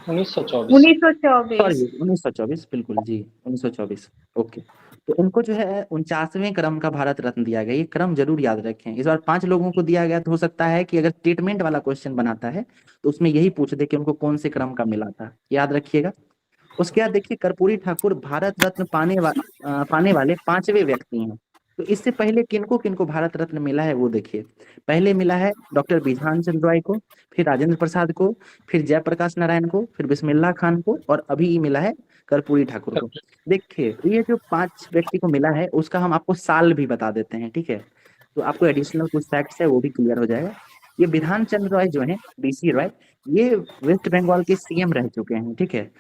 1924। 1924। सॉरी 1924 बिल्कुल जी 1924 ओके। तो इनको जो है 49वें क्रम का भारत रत्न दिया गया। ये क्रम जरूर याद रखें। इस बार 5 लोगों को दिया गया तो हो सकता है कि अगर स्टेटमेंट वाला क्वेश्चन बनाता है तो उसमें यही पूछ दे कि उनको कौन से क्रम का मिला था, याद रखिएगा। उसके बाद देखिए कर्पूरी ठाकुर भारत रत्न पाने वाले 5वें व्यक्ति हैं। तो इससे पहले किनको किनको भारत रत्न मिला है वो देखिए। पहले मिला है डॉक्टर बिधान चंद्र रॉय को, फिर राजेंद्र प्रसाद को, फिर जयप्रकाश नारायण को, फिर बिस्मिल्लाह खान को, और अभी मिला है कर्पूरी ठाकुर को। देखिए ये जो 5 व्यक्ति को मिला है उसका हम आपको साल भी बता देते हैं, ठीक है। तो आपको एडिशनल कुछ फैक्ट्स है वो भी क्लियर हो जाएगा। ये बिधान चंद्र रॉय जो है, बीसी रॉय, ये वेस्ट बंगाल के सीएम रह चुके हैं, ठीक है।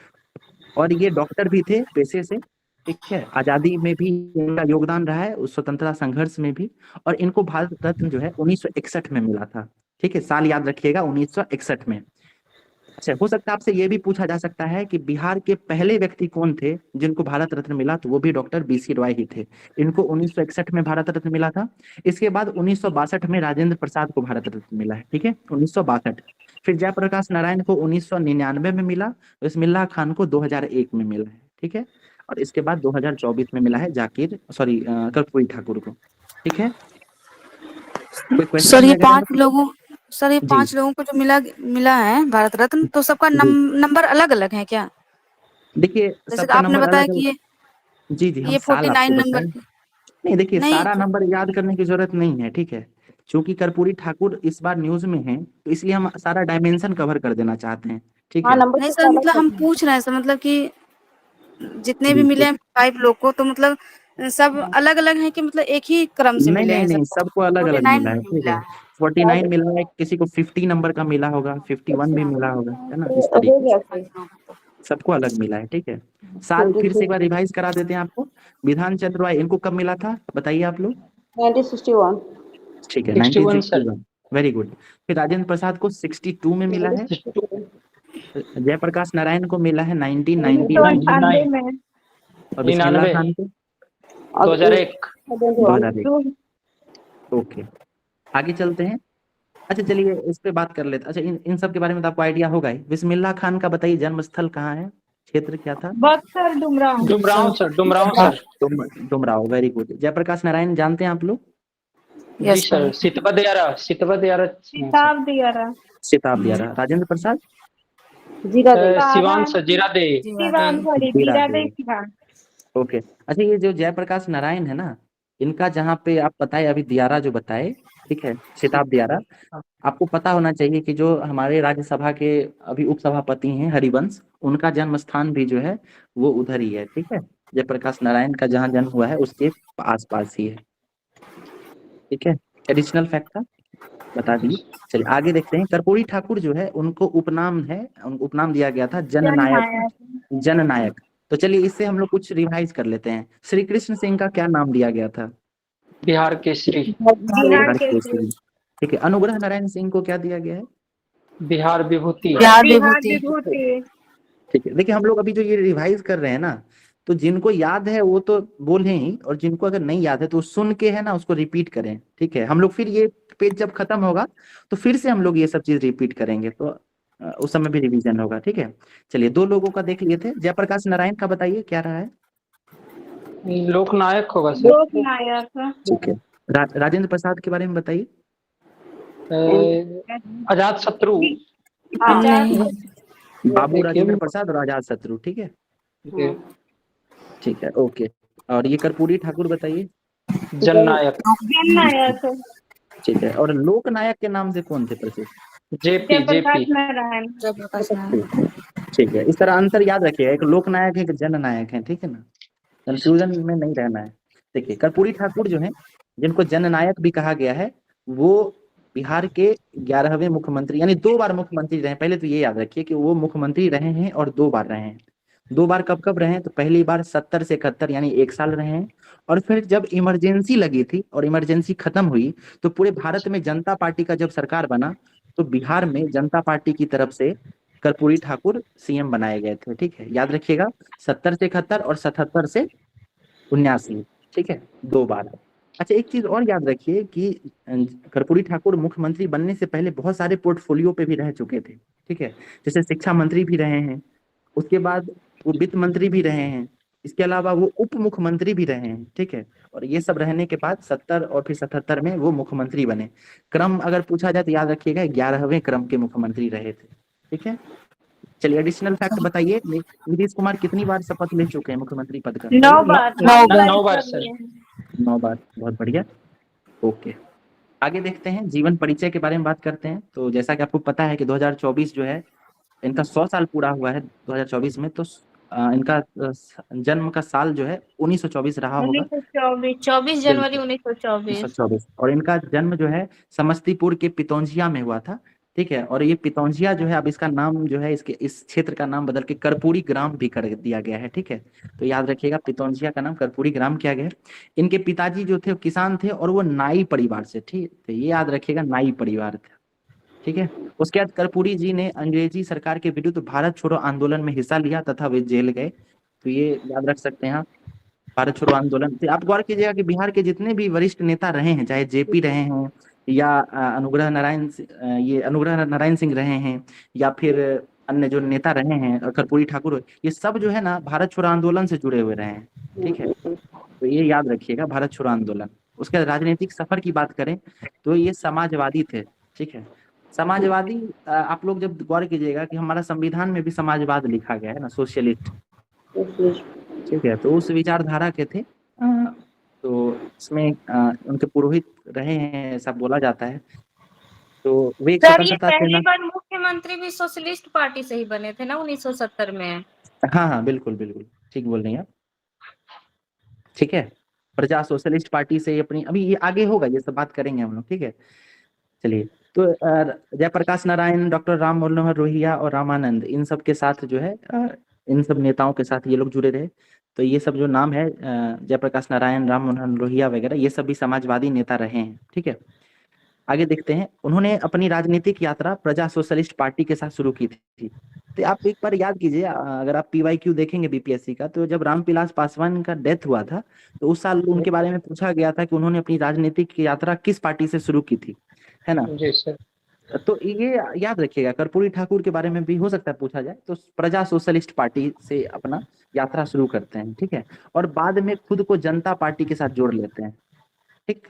और ये डॉक्टर भी थे पेशे से, ठीक है। आजादी में भी इनका योगदान रहा है, उस स्वतंत्रता संघर्ष में भी। और इनको भारत रत्न जो है 1961 में मिला था, ठीक है। साल याद रखिएगा 1961 में। अच्छा हो सकता है आपसे ये भी पूछा जा सकता है कि बिहार के पहले व्यक्ति कौन थे जिनको भारत रत्न मिला, तो वो भी डॉक्टर बीसी रॉय ही थे। इनको 1961 में भारत रत्न मिला था। इसके बाद 1962 में राजेंद्र प्रसाद को भारत रत्न मिला है, ठीक है, 1962। फिर जयप्रकाश नारायण को 1999 में मिला। बिस्मिल्लाह खान को 2001 में मिला है, ठीक है। और इसके बाद 2024 में मिला है कर्पूरी ठाकुर को, ठीक है। कोई क्वेश्चन सर है ये अगर 5 लोगों जी 5 लोगों को जो मिला है भारत रत्न, तो सबका जी नंबर अलग अलग है क्या? देखिए जैसे सबका आपने नंबर बताया अलग कि अलग। जी जी हम ये साल 49 आपको नंबर बताएं। नहीं देखिए नहीं। सारा नंबर याद करने की जरूरत नहीं है, ठीक है। चूंकि कर्पूरी ठाकुर इस बार न्यूज में है तो इसलिए हम सारा डायमेंशन कवर कर देना चाहते हैं, ठीक हाँ है। नंबर नहीं तो सर, सारा मतलब हम सही पूछ रहे हैं सर, मतलब कि जितने भी जी मिले हैं 5 लोग को, तो मतलब सब अलग अलग हैं कि मतलब एक ही क्रम से नहीं मिले नहीं हैं नहीं सबको? सबको अलग अलग 49 मिला है, नहीं ठीक मिला है। है। 49 मिला है, किसी को 50 नंबर का मिला होगा, 51 भी अच्छा, मिला होगा, है ना, इस तो हो तरीके गया से सर। सबको अलग मिला है, ठीक है। साल फिर से 23 एक बार रिवाइज करा देते हैं आपको। विधान चंद्र रॉय इनको कब मिला था बताइए आप लोग? 1961। ठीक है 61 सर। 1961 very good. फिर राजेंद्र प्रसाद को 62 में मिला है। जयप्रकाश नारायण को मिला है 1999 में। 1998 में। और बिस्मिल्लाह 99, खान को 2001। 2001 ओके। आगे चलते हैं। अच्छा चलिए इस पे बात कर लेते हैं। अच्छा इन सब के बारे में तो आपको आइडिया होगा ही। बिस्मिल्लाह खान का बताइए जन्म स्थल कहाँ है, क्षेत्र क्या था? Buxar Dumraon. Dumraon sir. Dumraon very good. Jayaprakash Narayan जानते हैं आप लोग? जी yes sir, sir. Sitab Diara sir. किताब Diara. Sitab Diara. Rajendra Prasad? Zeradei. Siwan sir, Zeradei. Siwan sorry जीरा जीरा दे दे सिवान। ओके। अच्छा ये जो जयप्रकाश नारायण है ना, इनका जहाँ पे आप बताए अभी दियारा जो बताए, ठीक है, सिताब दियारा, आपको पता होना चाहिए कि जो हमारे राज्यसभा के अभी उपसभापति हैं हरिवंश, उनका जन्म स्थान भी जो है वो उधर ही है, ठीक है। जयप्रकाश नारायण का जहाँ जन्म हुआ है उसके आस पास ही है, ठीक है। एडिशनल फैक्ट था। बता दिए। चलिए आगे देखते हैं। कर्पूरी ठाकुर जो है उनको उपनाम दिया गया था जननायक। जननायक। तो चलिए इससे हम लोग कुछ रिवाइज कर लेते हैं। श्री कृष्ण सिंह का क्या नाम दिया गया था? बिहार केसरी। बिहार के केसरी। ठीक है। अनुग्रह नारायण सिंह को क्या दिया गया है? बिहार विभूति। बिहार बिहार विभूति। विभूति। ठीक है। देखिए हम लोग अभी जो ये रिवाइज कर रहे हैं ना, तो जिनको याद है वो तो बोले ही, और जिनको अगर नहीं याद है तो सुन के है ना उसको रिपीट करें। ठीक है। हम लोग फिर ये पेज जब खत्म होगा तो फिर से हम लोग ये सब चीज रिपीट करेंगे, तो उस समय भी रिवीजन होगा। ठीक है। चलिए 2 लोगों का देख लिए थे। जयप्रकाश नारायण का बताइए क्या रहा है? लोकनायक होगा सर। लोकनायक। ठीक है। राजेंद्र प्रसाद के बारे में बताइए। अजात शत्रु। नहीं। बाबू देखिए, राजेंद्र प्रसाद और आजाद शत्रु। ठीक है। ठीक है। ओके। और ये कर्पूरी ठाकुर बताइए। जननायक। जननायक। ठीक है। और लोकनायक के नाम से कौन थे प्रसिद्ध? जेपी। जयप्रकाश जेपी। नारायण। जयप्रकाश नारायण। ठीक है। इस तरह अंतर याद रखिएगा, एक लोकनायक है एक जननायक है। ठीक है ना, कंफ्यूजन में नहीं रहना है। देखिए कर्पूरी ठाकुर जो है, जिनको जननायक भी कहा गया है, वो बिहार के 11वें मुख्यमंत्री, यानी 2 बार मुख्यमंत्री रहे। पहले तो ये याद रखिए कि वो मुख्यमंत्री रहे हैं और 2 बार रहे हैं। 2 बार कब कब रहे हैं? तो पहली बार 70 से 71 यानी 1 साल रहे हैं। और फिर जब इमरजेंसी लगी थी और इमरजेंसी खत्म हुई, तो पूरे भारत में जनता पार्टी का जब सरकार बना, तो बिहार में जनता पार्टी की तरफ से कर्पूरी ठाकुर सीएम बनाए गए थे। ठीक है, याद रखिएगा। 70 से 71 और 77 से 79। ठीक है, 2 बार। अच्छा एक चीज और याद रखिए कि कर्पूरी ठाकुर मुख्यमंत्री बनने से पहले बहुत सारे पोर्टफोलियो पे भी रह चुके थे। ठीक है, जैसे शिक्षा मंत्री भी रहे हैं, उसके बाद वो वित्त मंत्री भी रहे हैं, इसके अलावा वो उप मुख्यमंत्री भी रहे हैं। ठीक है, और ये सब रहने के बाद 70 और फिर 77 में वो मुख्यमंत्री बने। क्रम अगर पूछा जाए तो याद रखिएगा 11वें क्रम के मुख्यमंत्री रहे थे। ठीक है। चलिए एडिशनल फैक्ट बताइए, नीतीश कुमार कितनी बार शपथ ले चुके हैं मुख्यमंत्री पद का? 9 बार। 9 बार सर। 9 बार। बहुत बढ़िया। ओके। आगे देखते हैं, जीवन परिचय के बारे में बात करते हैं। तो जैसा कि आपको पता है कि 2024 जो है इनका 100 साल पूरा हुआ है 2024 में। तो इनका जन्म का साल जो है 1924 रहा होगा। 1924 24 जनवरी 1924। 1924। और इनका जन्म जो है समस्तीपुर के पितौंजिया में हुआ था। ठीक है। और ये पितौंजिया जो है अब इसका नाम जो है इसके इस क्षेत्र का नाम बदल के कर्पूरी ग्राम भी कर दिया गया है। ठीक है, तो याद रखिएगा पितौंजिया का नाम कर्पूरी ग्राम किया गया है। इनके पिताजी जो थे वो किसान थे और वो नाई परिवार से। ठीक, तो ये याद रखिएगा नाई परिवार था। ठीक है। उसके बाद कर्पूरी जी ने अंग्रेजी सरकार के विरुद्ध भारत छोड़ो आंदोलन में हिस्सा लिया तथा वे जेल गए। तो ये याद रख सकते हैं आप। भारत छोड़ो आंदोलन से आप गौर कीजिएगा कि बिहार के जितने भी वरिष्ठ नेता रहे हैं, चाहे जेपी रहे हैं या ये अनुग्रह नारायण सिंह रहे हैं, या फिर अन्य जो नेता रहे हैं कर्पूरी ठाकुर, ये सब जो है ना भारत छोड़ो आंदोलन से जुड़े हुए रहे हैं। ठीक है, तो ये याद रखिएगा भारत छोड़ो आंदोलन। उसके राजनीतिक सफर की बात करें तो ये समाजवादी थे। ठीक है, समाजवादी आप लोग जब गौर कीजिएगा कि हमारा संविधान में भी समाजवाद लिखा गया है ना, सोशलिस्ट। ठीक है, तो उस विचारधारा के थे। तो इसमें उनके पुरोहित रहे हैं ऐसा बोला जाता है। तो वे एक सर ये स्वतंत्रता पहली सेना। बार मुख्यमंत्री भी सोशलिस्ट पार्टी से ही बने थे ना 1970 में। हाँ हाँ बिल्कुल बिल्कुल ठीक बोल रही हैं आप। ठीक है, प्रजा सोशलिस्ट पार्टी से अपनी, अभी ये आगे होगा, ये सब बात करेंगे हम लोग। ठीक है। चलिए, तो जयप्रकाश नारायण, डॉक्टर राम मनोहर लोहिया और रामानंद, इन सब के साथ जो है इन सब नेताओं के साथ ये लोग जुड़े रहे। तो ये सब जो नाम है जयप्रकाश नारायण, राम मनोहर लोहिया वगैरह, ये सब भी समाजवादी नेता रहे हैं। ठीक है। आगे देखते हैं, उन्होंने अपनी राजनीतिक यात्रा प्रजा सोशलिस्ट पार्टी के साथ शुरू की थी। तो आप एक बार याद कीजिए, अगर आप PYQ देखेंगे बीपीएससी का, तो जब रामविलास पासवान का डेथ हुआ था तो उस साल उनके बारे में पूछा गया था कि उन्होंने अपनी राजनीतिक यात्रा किस पार्टी से शुरू की थी, है ना। जी सर। तो ये याद रखिएगा, कर्पूरी ठाकुर के बारे में भी हो सकता है पूछा जाए, तो प्रजा सोशलिस्ट पार्टी से अपना यात्रा शुरू करते हैं। ठीक है, और बाद में खुद को जनता पार्टी के साथ जोड़ लेते हैं। ठीक,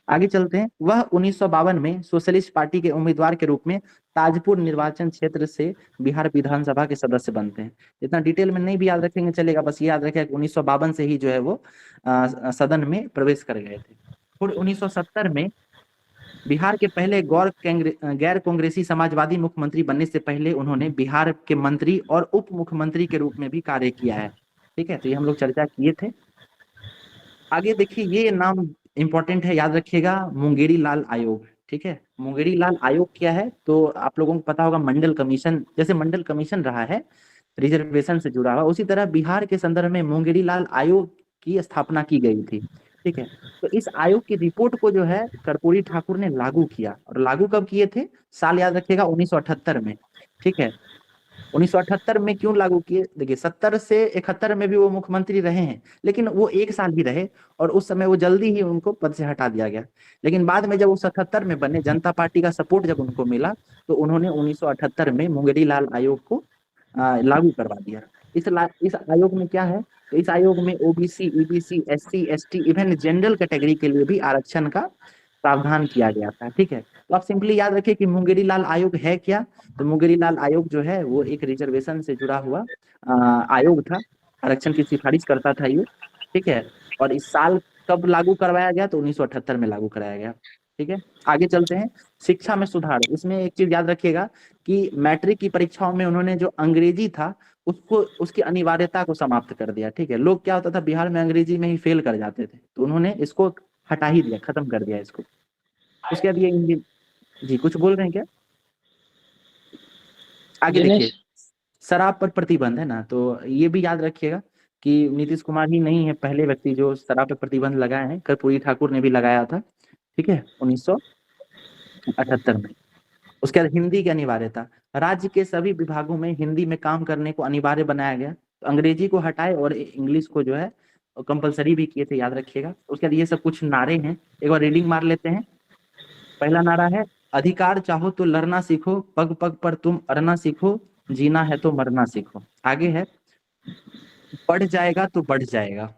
आगे चलते हैं। वह 1952 में सोशलिस्ट पार्टी के उम्मीदवार के रूप में ताजपुर निर्वाचन क्षेत्र से बिहार विधानसभा के सदस्य बनते हैं। इतना डिटेल में नहीं भी याद रखेंगे चलेगा, बस ये याद रखें 1952 से ही जो है वो सदन में प्रवेश कर गए थे। फिर 1970 में बिहार के पहले गैर कांग्रेसी समाजवादी मुख्यमंत्री बनने से पहले उन्होंने बिहार के मंत्री और उप मुख्यमंत्री के रूप में भी कार्य किया है। ठीक है, तो ये हम लोग चर्चा किए थे। आगे देखिए, ये नाम इंपॉर्टेंट है, याद रखिएगा, मुंगेरी लाल आयोग। ठीक है। मुंगेरी लाल आयोग क्या है, तो आप लोगों को पता होगा मंडल कमीशन, जैसे मंडल कमीशन रहा है रिजर्वेशन से जुड़ा हुआ, उसी तरह बिहार के संदर्भ में मुंगेरी लाल आयोग की स्थापना की गई थी। ठीक है। तो इस आयोग की रिपोर्ट को जो है कर्पूरी ठाकुर ने लागू किया, और लागू कब किए थे, साल याद रखिएगा 1978 में। ठीक है। 1978 में क्यों लागू किए, देखिए 70 से 71 में भी वो मुख्यमंत्री रहे हैं, लेकिन वो 1 साल ही रहे, और उस समय वो जल्दी ही उनको पद से हटा दिया गया। लेकिन बाद में जब वो 77 में बने, जनता पार्टी का सपोर्ट जब उनको मिला, तो उन्होंने 1978 में मुंगेरी लाल आयोग को लागू करवा दिया। इस आयोग में क्या है, तो इस आयोग में OBC, EBC, SC, ST, even general category के लिए भी आरक्षण का प्रावधान किया गया था। ठीक है। तो आप सिंपली याद रखिए कि मुंगेरी लाल आयोग है क्या, तो मुंगेरी लाल आयोग जो है वो एक रिजर्वेशन से जुड़ा हुआ आयोग था, आरक्षण की सिफारिश करता था ये। ठीक है। और इस साल कब लागू करवाया गया, तो 1978 में लागू कराया गया। ठीक है। आगे चलते हैं, शिक्षा में सुधार। इसमें एक चीज याद रखिएगा कि मैट्रिक की परीक्षाओं में उन्होंने जो अंग्रेजी था उसको, उसकी अनिवार्यता को समाप्त कर दिया। ठीक है। लोग क्या होता था, बिहार में अंग्रेजी में ही फेल कर जाते थे, तो उन्होंने इसको हटा ही दिया, खत्म कर दिया इसको। उसके बाद ये हिंदी, जी कुछ बोल रहे हैं क्या, आगे देखिए, शराब पर प्रतिबंध है ना, तो ये भी याद रखिएगा कि नीतीश कुमार ही नहीं है पहले व्यक्ति जो शराब पर प्रतिबंध लगाए हैं, कर्पूरी ठाकुर ने भी लगाया था। ठीक है, 1978 में। उसके बाद हिंदी की अनिवार्यता, राज्य के सभी विभागों में हिंदी में काम करने को अनिवार्य बनाया गया, तो अंग्रेजी को हटाए और इंग्लिश को जो है कंपलसरी भी किए थे, याद रखिएगा। उसके बाद ये सब कुछ नारे हैं, एक बार रीडिंग मार लेते हैं। पहला नारा है, अधिकार चाहो तो लड़ना सीखो, पग पग पर तुम अड़ना सीखो, जीना है तो मरना सीखो। आगे है, बढ़ जाएगा तो बढ़ जाएगा।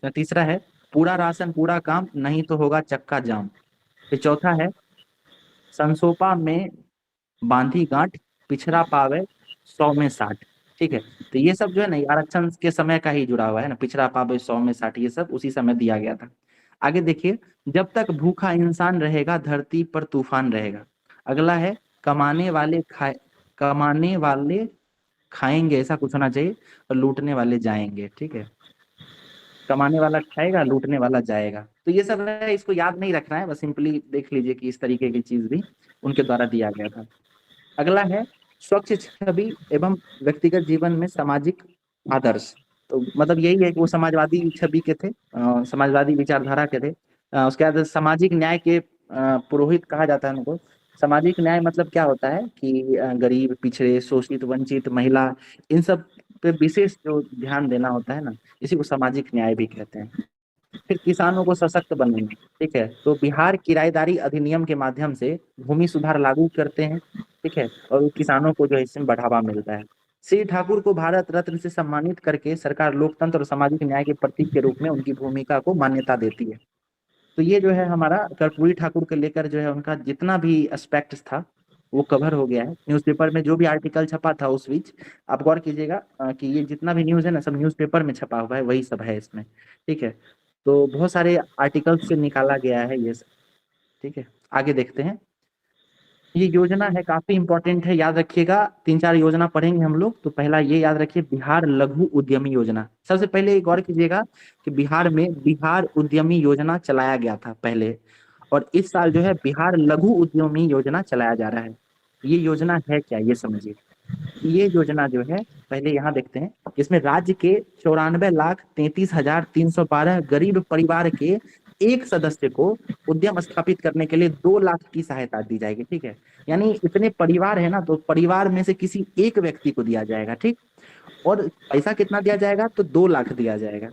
तीसरा है, पूरा राशन पूरा काम, नहीं तो होगा चक्का जाम। फिर चौथा है, संसोपा में बांधी गांठ, पिछड़ा पावे 100 में 60। ठीक है। तो ये सब जो है ना, आरक्षण के समय का ही जुड़ा हुआ है ना, पिछड़ा पावे 100 में 60, ये सब उसी समय दिया गया था। आगे देखिए, जब तक भूखा इंसान रहेगा धरती पर तूफान रहेगा। अगला है, कमाने वाले खाएंगे, ऐसा कुछ होना चाहिए, और लूटने वाले जाएंगे। ठीक है। कमाने वाला खाएगा, लूटने वाला जाएगा। तो ये सब है, इसको याद नहीं रखना है, बस सिंपली देख लीजिए कि इस तरीके की चीज भी उनके द्वारा दिया गया था। अगला है, स्वच्छ छवि एवं व्यक्तिगत जीवन में सामाजिक आदर्श। तो मतलब यही है कि वो समाजवादी छवि के थे, समाजवादी विचारधारा के थे। उसके बाद सामाजिक न्याय के पुरोहित कहा जाता है उनको। सामाजिक न्याय मतलब क्या होता है कि गरीब, पिछड़े, शोषित, वंचित, महिला, इन सब पे विशेष जो ध्यान देना होता है ना, इसी को सामाजिक न्याय भी कहते हैं। फिर किसानों को सशक्त बनाना। ठीक है। तो बिहार किराएदारी अधिनियम के माध्यम से भूमि सुधार लागू करते हैं। ठीक है। और किसानों को जो है इसमें बढ़ावा मिलता है। श्री ठाकुर को भारत रत्न से सम्मानित करके सरकार लोकतंत्र और सामाजिक न्याय के प्रतीक के रूप में उनकी भूमिका को मान्यता देती है। तो ये जो है हमारा कर्पूरी ठाकुर को लेकर जो है उनका जितना भी एस्पेक्ट्स था वो कवर हो गया है। न्यूज़पेपर में जो भी आर्टिकल छपा था उस बीच, आप गौर कीजिएगा कि ये जितना भी न्यूज़ है ना, सब न्यूज़पेपर में छपा हुआ है, वही सब है इसमें। ठीक है। तो बहुत सारे आर्टिकल्स से निकाला गया है ये सब। ठीक है। आगे देखते हैं, ये योजना है काफी इंपॉर्टेंट है, याद रखिएगा। 3-4 योजना पढ़ेंगे हम लोग। तो पहला ये याद रखिए, बिहार लघु उद्यमी योजना। सबसे पहले गौर कीजिएगा कि बिहार में बिहार उद्यमी योजना चलाया गया था पहले, और इस साल जो है बिहार लघु उद्यमी योजना चलाया जा रहा है। ये योजना है क्या, ये समझिए। ये योजना जो है, पहले यहाँ देखते हैं, इसमें राज्य के 94,33,312 गरीब परिवार के एक सदस्य को उद्यम स्थापित करने के लिए 2 लाख की सहायता दी जाएगी। ठीक है। यानी इतने परिवार है ना, तो परिवार में से किसी एक व्यक्ति को दिया जाएगा। ठीक। और पैसा कितना दिया जाएगा, तो 2 लाख दिया जाएगा।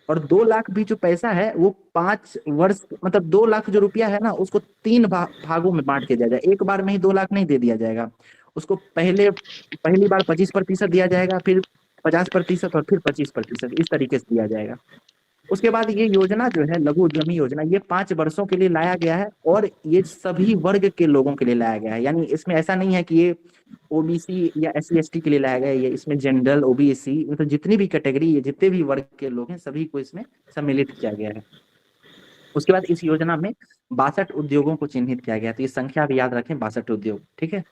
और 2 लाख भी जो पैसा है वो 5 वर्ष, मतलब 2 लाख जो रुपया है ना, उसको 3 भागों में बांट के दिया जाएगा। एक बार में ही 2 लाख नहीं दे दिया जाएगा। उसको पहली बार 25% दिया जाएगा, फिर 50% और फिर 25%, इस तरीके से दिया जाएगा। उसके बाद ये योजना जो है लघु उद्यमी योजना, ये 5 वर्षों के लिए लाया गया है, और ये सभी वर्ग के लोगों के लिए लाया गया है। यानी इसमें ऐसा नहीं है कि ये ओबीसी या एससी एसटी के लिए लाया गया है, ये इसमें जनरल, ओबीसी, मतलब जितनी भी कैटेगरी, ये जितने भी वर्ग के लोग हैं सभी को इसमें सम्मिलित किया गया है। उसके बाद इस योजना में 62 उद्योगों को चिन्हित किया गया, तो ये संख्या भी याद रखें, 62 उद्योग। ठीक है।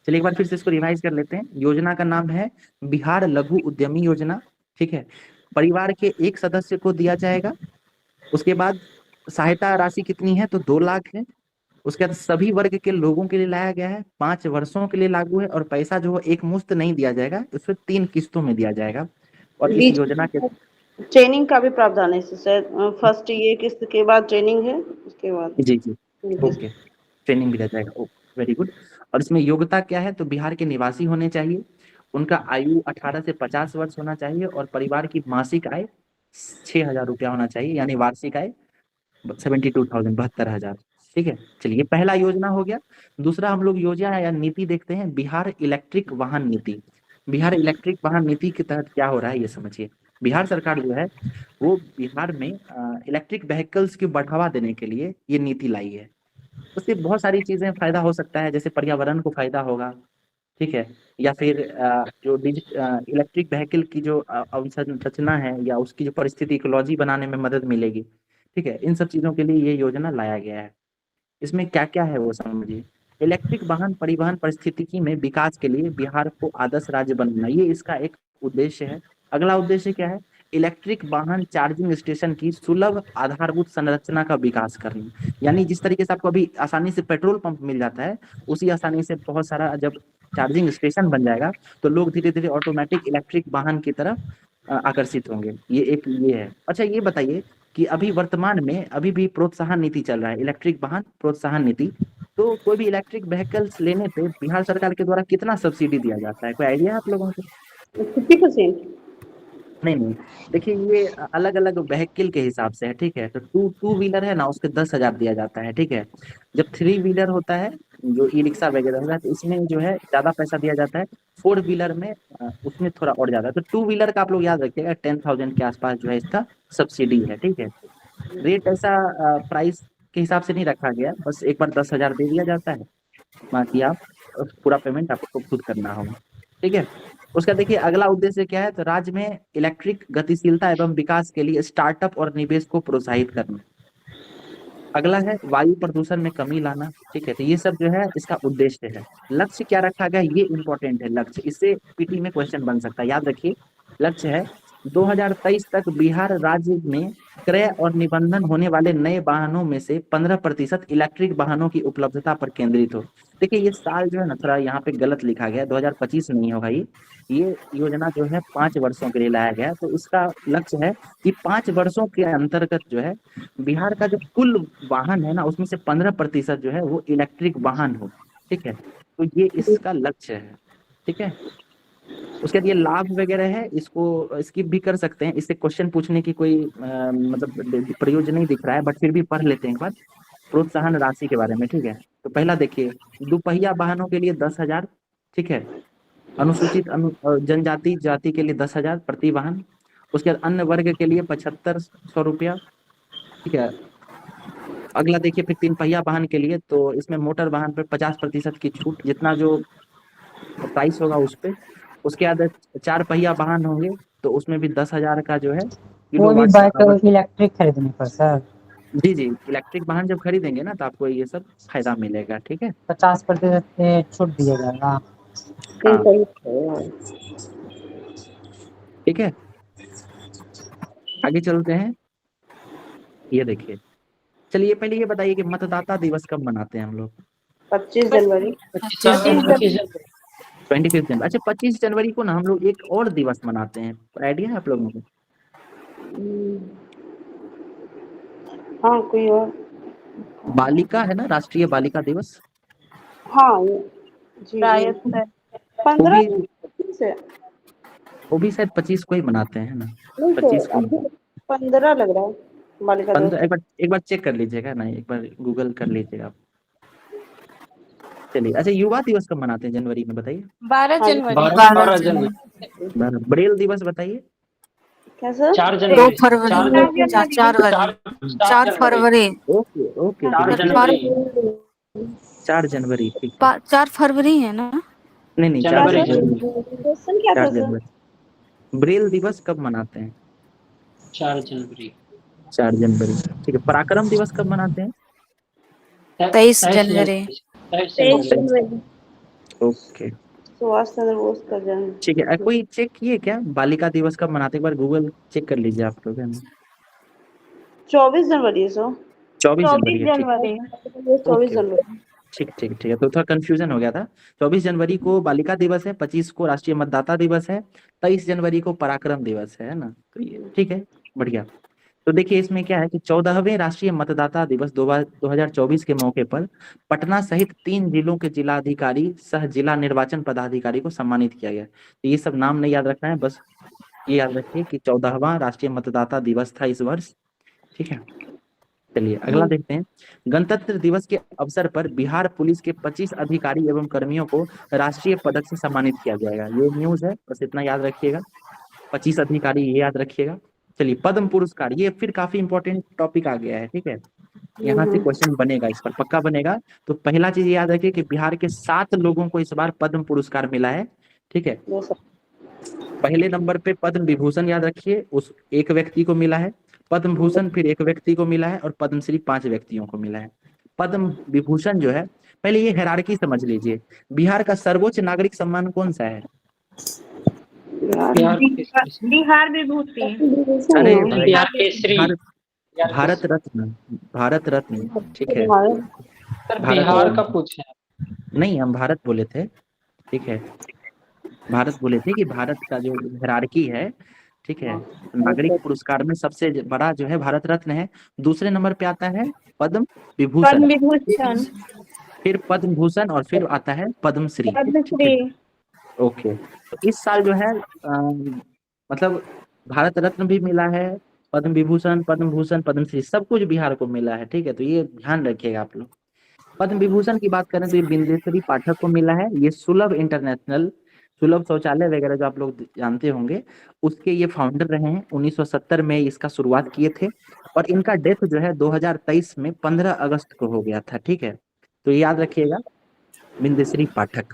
चलिए एक बार फिर से इसको रिवाइज कर लेते हैं। योजना का नाम है बिहार लघु उद्यमी योजना। ठीक है। परिवार के एक सदस्य को दिया जाएगा। उसके बाद सहायता राशि कितनी है, तो 2 लाख है। उसके बाद सभी वर्ग के लोगों के लिए लाया गया है, 5 वर्षों के लिए लागू है, और पैसा जो है एक मुश्त नहीं दिया जाएगा, उसमें 3 किस्तों में दिया जाएगा। और इस बीच योजना के ट्रेनिंग का भी प्रावधान है इससे, फर्स्ट ये किस्त के बाद ट्रेनिंग है, उसके बाद जी जी किस्त। ओके ट्रेनिंग भी रहता है, वेरी गुड। और इसमें योग्यता क्या है, तो बिहार के निवासी होने चाहिए, उनका आयु 18 से 50 वर्ष होना चाहिए, और परिवार की मासिक आय 6,000 रुपया होना चाहिए, यानी वार्षिक आय 72,000 72,000। ठीक है, चलिए पहला योजना हो गया। दूसरा हम लोग योजना या नीति देखते हैं, बिहार इलेक्ट्रिक वाहन नीति। बिहार इलेक्ट्रिक वाहन नीति के तहत क्या हो रहा है ये समझिए। बिहार सरकार जो है वो बिहार में इलेक्ट्रिक व्हीकल्स की बढ़ावा देने के लिए ये नीति लाई है। उससे बहुत सारी चीजें फायदा हो सकता है, जैसे पर्यावरण को फायदा होगा, ठीक है, या फिर जो इलेक्ट्रिक व्हीकल की जो अवसंरचना है या उसकी जो परिस्थिति इकोलॉजी बनाने में मदद मिलेगी। ठीक है, इन सब चीजों के लिए ये योजना लाया गया है। इसमें क्या क्या है वो समझिए। इलेक्ट्रिक वाहन परिवहन परिस्थितिकी में विकास के लिए बिहार को आदर्श राज्य बनाना, ये इसका एक उद्देश्य है। अगला उद्देश्य क्या है, इलेक्ट्रिक वाहन चार्जिंग स्टेशन की सुलभ आधारभूत संरचना का विकास करना। यानी जिस तरीके से आपको अभी आसानी से पेट्रोल पंप मिल जाता है, उसी आसानी से बहुत सारा जब चार्जिंग स्टेशन बन जाएगा तो लोग धीरे धीरे ऑटोमेटिक इलेक्ट्रिक वाहन की तरफ आकर्षित होंगे। ये है। अच्छा ये बताइए कि अभी वर्तमान में अभी भी प्रोत्साहन नीति चल रहा है, इलेक्ट्रिक वाहन प्रोत्साहन नीति। तो कोई भी इलेक्ट्रिक व्हीकल्स लेने पे बिहार सरकार के द्वारा कितना सब्सिडी दिया जाता है, कोई आइडिया है आप लोगों को? 50%। नहीं, देखिए ये अलग अलग व्हीकल के हिसाब से है, ठीक है। तो टू व्हीलर है ना, उसके 10,000 दिया जाता है, ठीक है। जब 3 व्हीलर होता है, जो ई रिक्शा वगैरह होता है, तो इसमें जो है ज्यादा पैसा दिया जाता है। 4 व्हीलर में उसमें थोड़ा और ज्यादा। तो 2 व्हीलर का आप लोग याद रखिएगा 10,000 के आसपास जो है इसका सब्सिडी है, ठीक है। रेट ऐसा प्राइस के हिसाब से नहीं रखा गया, बस एक बार 10,000 दे दिया जाता है, बाकी आप पूरा पेमेंट आपको खुद करना होगा, ठीक है। उसका देखिए अगला उद्देश्य क्या है, तो राज्य में इलेक्ट्रिक गतिशीलता एवं विकास के लिए स्टार्टअप और निवेश को प्रोत्साहित करना। अगला है वायु प्रदूषण में कमी लाना, ठीक है। तो ये सब जो है इसका उद्देश्य है। लक्ष्य क्या रखा गया, ये इंपॉर्टेंट है लक्ष्य, इससे पीटी में क्वेश्चन बन सकता है, याद रखिए। लक्ष्य है 2023 तक बिहार राज्य में क्रय और निबंधन होने वाले नए वाहनों में से 15% इलेक्ट्रिक वाहनों की उपलब्धता पर केंद्रित हो। देखिए ये साल जो है ना थोड़ा यहाँ पे गलत लिखा गया है, 2025 नहीं होगा ये योजना जो है 5 वर्षों के लिए लाया गया। तो इसका लक्ष्य है कि 5 वर्षों के अंतर्गत जो है बिहार का जो कुल वाहन है ना, उसमें से 15% जो है वो इलेक्ट्रिक वाहन हो, ठीक है। तो ये इसका लक्ष्य है, ठीक है। उसके बाद ये लाभ वगैरह है, इसको स्किप भी कर सकते हैं, इससे क्वेश्चन पूछने की कोई मतलब प्रयोजन नहीं दिख रहा है, बट फिर भी पढ़ लेते हैं एक बार प्रोत्साहन राशि के बारे में, ठीक है। तो पहला देखिए, दुपहिया वाहनों के लिए 10,000, ठीक है। अनुसूचित जनजाति जाति के लिए 10,000 प्रति वाहन। उसके बाद अन्य वर्ग के लिए 7,500 रुपया, ठीक है। अगला देखिए फिर 3 पहिया वाहन के लिए, तो इसमें मोटर वाहन पर 50% की छूट, जितना जो प्राइस होगा उस पर। उसके बाद 4 पहिया वाहन होंगे तो उसमें भी 10,000 का जो है वो भी बाइक इलेक्ट्रिक खरीदने पर सर। जी इलेक्ट्रिक वाहन जब खरीदेंगे ना तो आपको ये सब फायदा मिलेगा, ठीक है। 50% छूट दिया जाएगा। हाँ, ठीक है। आगे चलते हैं, ये देखिए। चलिए पहले ये बताइए कि मतदाता दिवस कब मनाते हैं हम लोग? 25 जनवरी। 25 जनवरी। अच्छा 25 जनवरी को ना हम लोग एक और दिवस मनाते हैं, आइडिया है आप लोगों को? हाँ कोई और बालिका है ना, राष्ट्रीय बालिका दिवस। हाँ जी शायद से 15 से वो भी शायद 25 को ही मनाते हैं ना, नहीं 25 को। 15 लग रहा है बालिका दिवस। 15 एक बार चेक कर लीजिएगा ना, एक बार गूगल कर लीजिएगा आप। चलिए अच्छा युवा दिवस कब मनाते हैं जनवरी में बताइए? 12 जनवरी। 12 जनवरी। ब्रेल दिवस बताइए? क्या सर? 4 2 जनवरी। फरवरी 4 फरवरी ओके 4 जनवरी, ठीक है। 4 फरवरी है ना? नहीं 4 जनवरी। क्वेश्चन क्या था 4 सर? जनवरी। ब्रेल दिवस कब मनाते हैं? 4 जनवरी। 4 जनवरी, ठीक है। पराक्रम दिवस कब मनाते हैं? 23 जनवरी। 23 जनवरी। ओके सुभाष चंद्र बोस का जन्म। ठीक है। कोई चेक किए क्या बालिका दिवस कब मनाते हैं? एक बार गूगल चेक कर लीजिए आप लोग, है ना। 24 जनवरी है सर। 24 जनवरी 24 है, ठीक जनवरी। 24 ओके जनवरी। ठीक ठीक ठीक है, तो थोड़ा कंफ्यूजन हो गया था। 24 जनवरी को बालिका दिवस है, 25 को राष्ट्रीय मतदाता दिवस है, 23 जनवरी को पराक्रम दिवस है ना, तो ये ठीक है, बढ़िया। तो देखिए इसमें क्या है कि 14वें राष्ट्रीय मतदाता दिवस 2024 के मौके पर पटना सहित 3 जिलों के जिलाधिकारी सह जिला निर्वाचन पदाधिकारी को सम्मानित किया गया। तो ये सब नाम नहीं याद रखना है, बस ये याद रखिए कि 14वां राष्ट्रीय मतदाता दिवस था इस वर्ष, ठीक है। चलिए अगला देखते हैं। गणतंत्र दिवस के अवसर पर बिहार पुलिस के 25 अधिकारी एवं कर्मियों को राष्ट्रीय पदक से सम्मानित किया जाएगा। ये न्यूज है, बस इतना याद रखिएगा, 25 अधिकारी, ये याद रखिएगा। चलिए पद्म पुरस्कार, ये फिर काफी इंपॉर्टेंट टॉपिक आ गया है, ठीक है, यहाँ से क्वेश्चन बनेगा, इस पर पक्का बनेगा। तो पहला चीज याद रखिए कि बिहार के 7 लोगों को इस बार पद्म पुरस्कार मिला है, ठीक है। पहले नंबर पे पद्म विभूषण याद रखिए, उस एक व्यक्ति को मिला है। पद्म भूषण फिर एक व्यक्ति को मिला है, और पद्मश्री 5 व्यक्तियों को मिला है। पद्म विभूषण जो है, पहले ये हायरार्की समझ लीजिए, बिहार का सर्वोच्च नागरिक सम्मान कौन सा है? बिहार विभूति। अरे बिहार केसरी, भारत रत्न, भारत रत्न, ठीक है। सर बिहार का पूछे नहीं, हम भारत बोले थे, ठीक है, भारत बोले थे कि भारत का जो हायरार्की है, ठीक है, नागरिक पुरस्कार में सबसे बड़ा जो है भारत रत्न है। दूसरे नंबर पे आता है पद्म विभूषण, पद्म विभूषण, फिर पद्म भूषण, और फिर आता है पद्मश्री, ठीक है। पद्मश्री। ओके, तो इस साल जो है मतलब भारत रत्न भी मिला है, पद्म विभूषण, पद्म भूषण, पद्मश्री, सब कुछ बिहार को मिला है, ठीक है, तो ये ध्यान रखिएगा आप लोग। पद्म विभूषण की बात करें तो ये बिंदेश्वरी पाठक को मिला है। ये सुलभ इंटरनेशनल, सुलभ शौचालय वगैरह जो आप लोग जानते होंगे, उसके ये फाउंडर रहे हैं। 1970 में इसका शुरुआत किए थे, और इनका डेथ जो है 2023 में 15 अगस्त को हो गया था, ठीक है, तो ये याद रखिएगा, बिंदेश्वरी पाठक।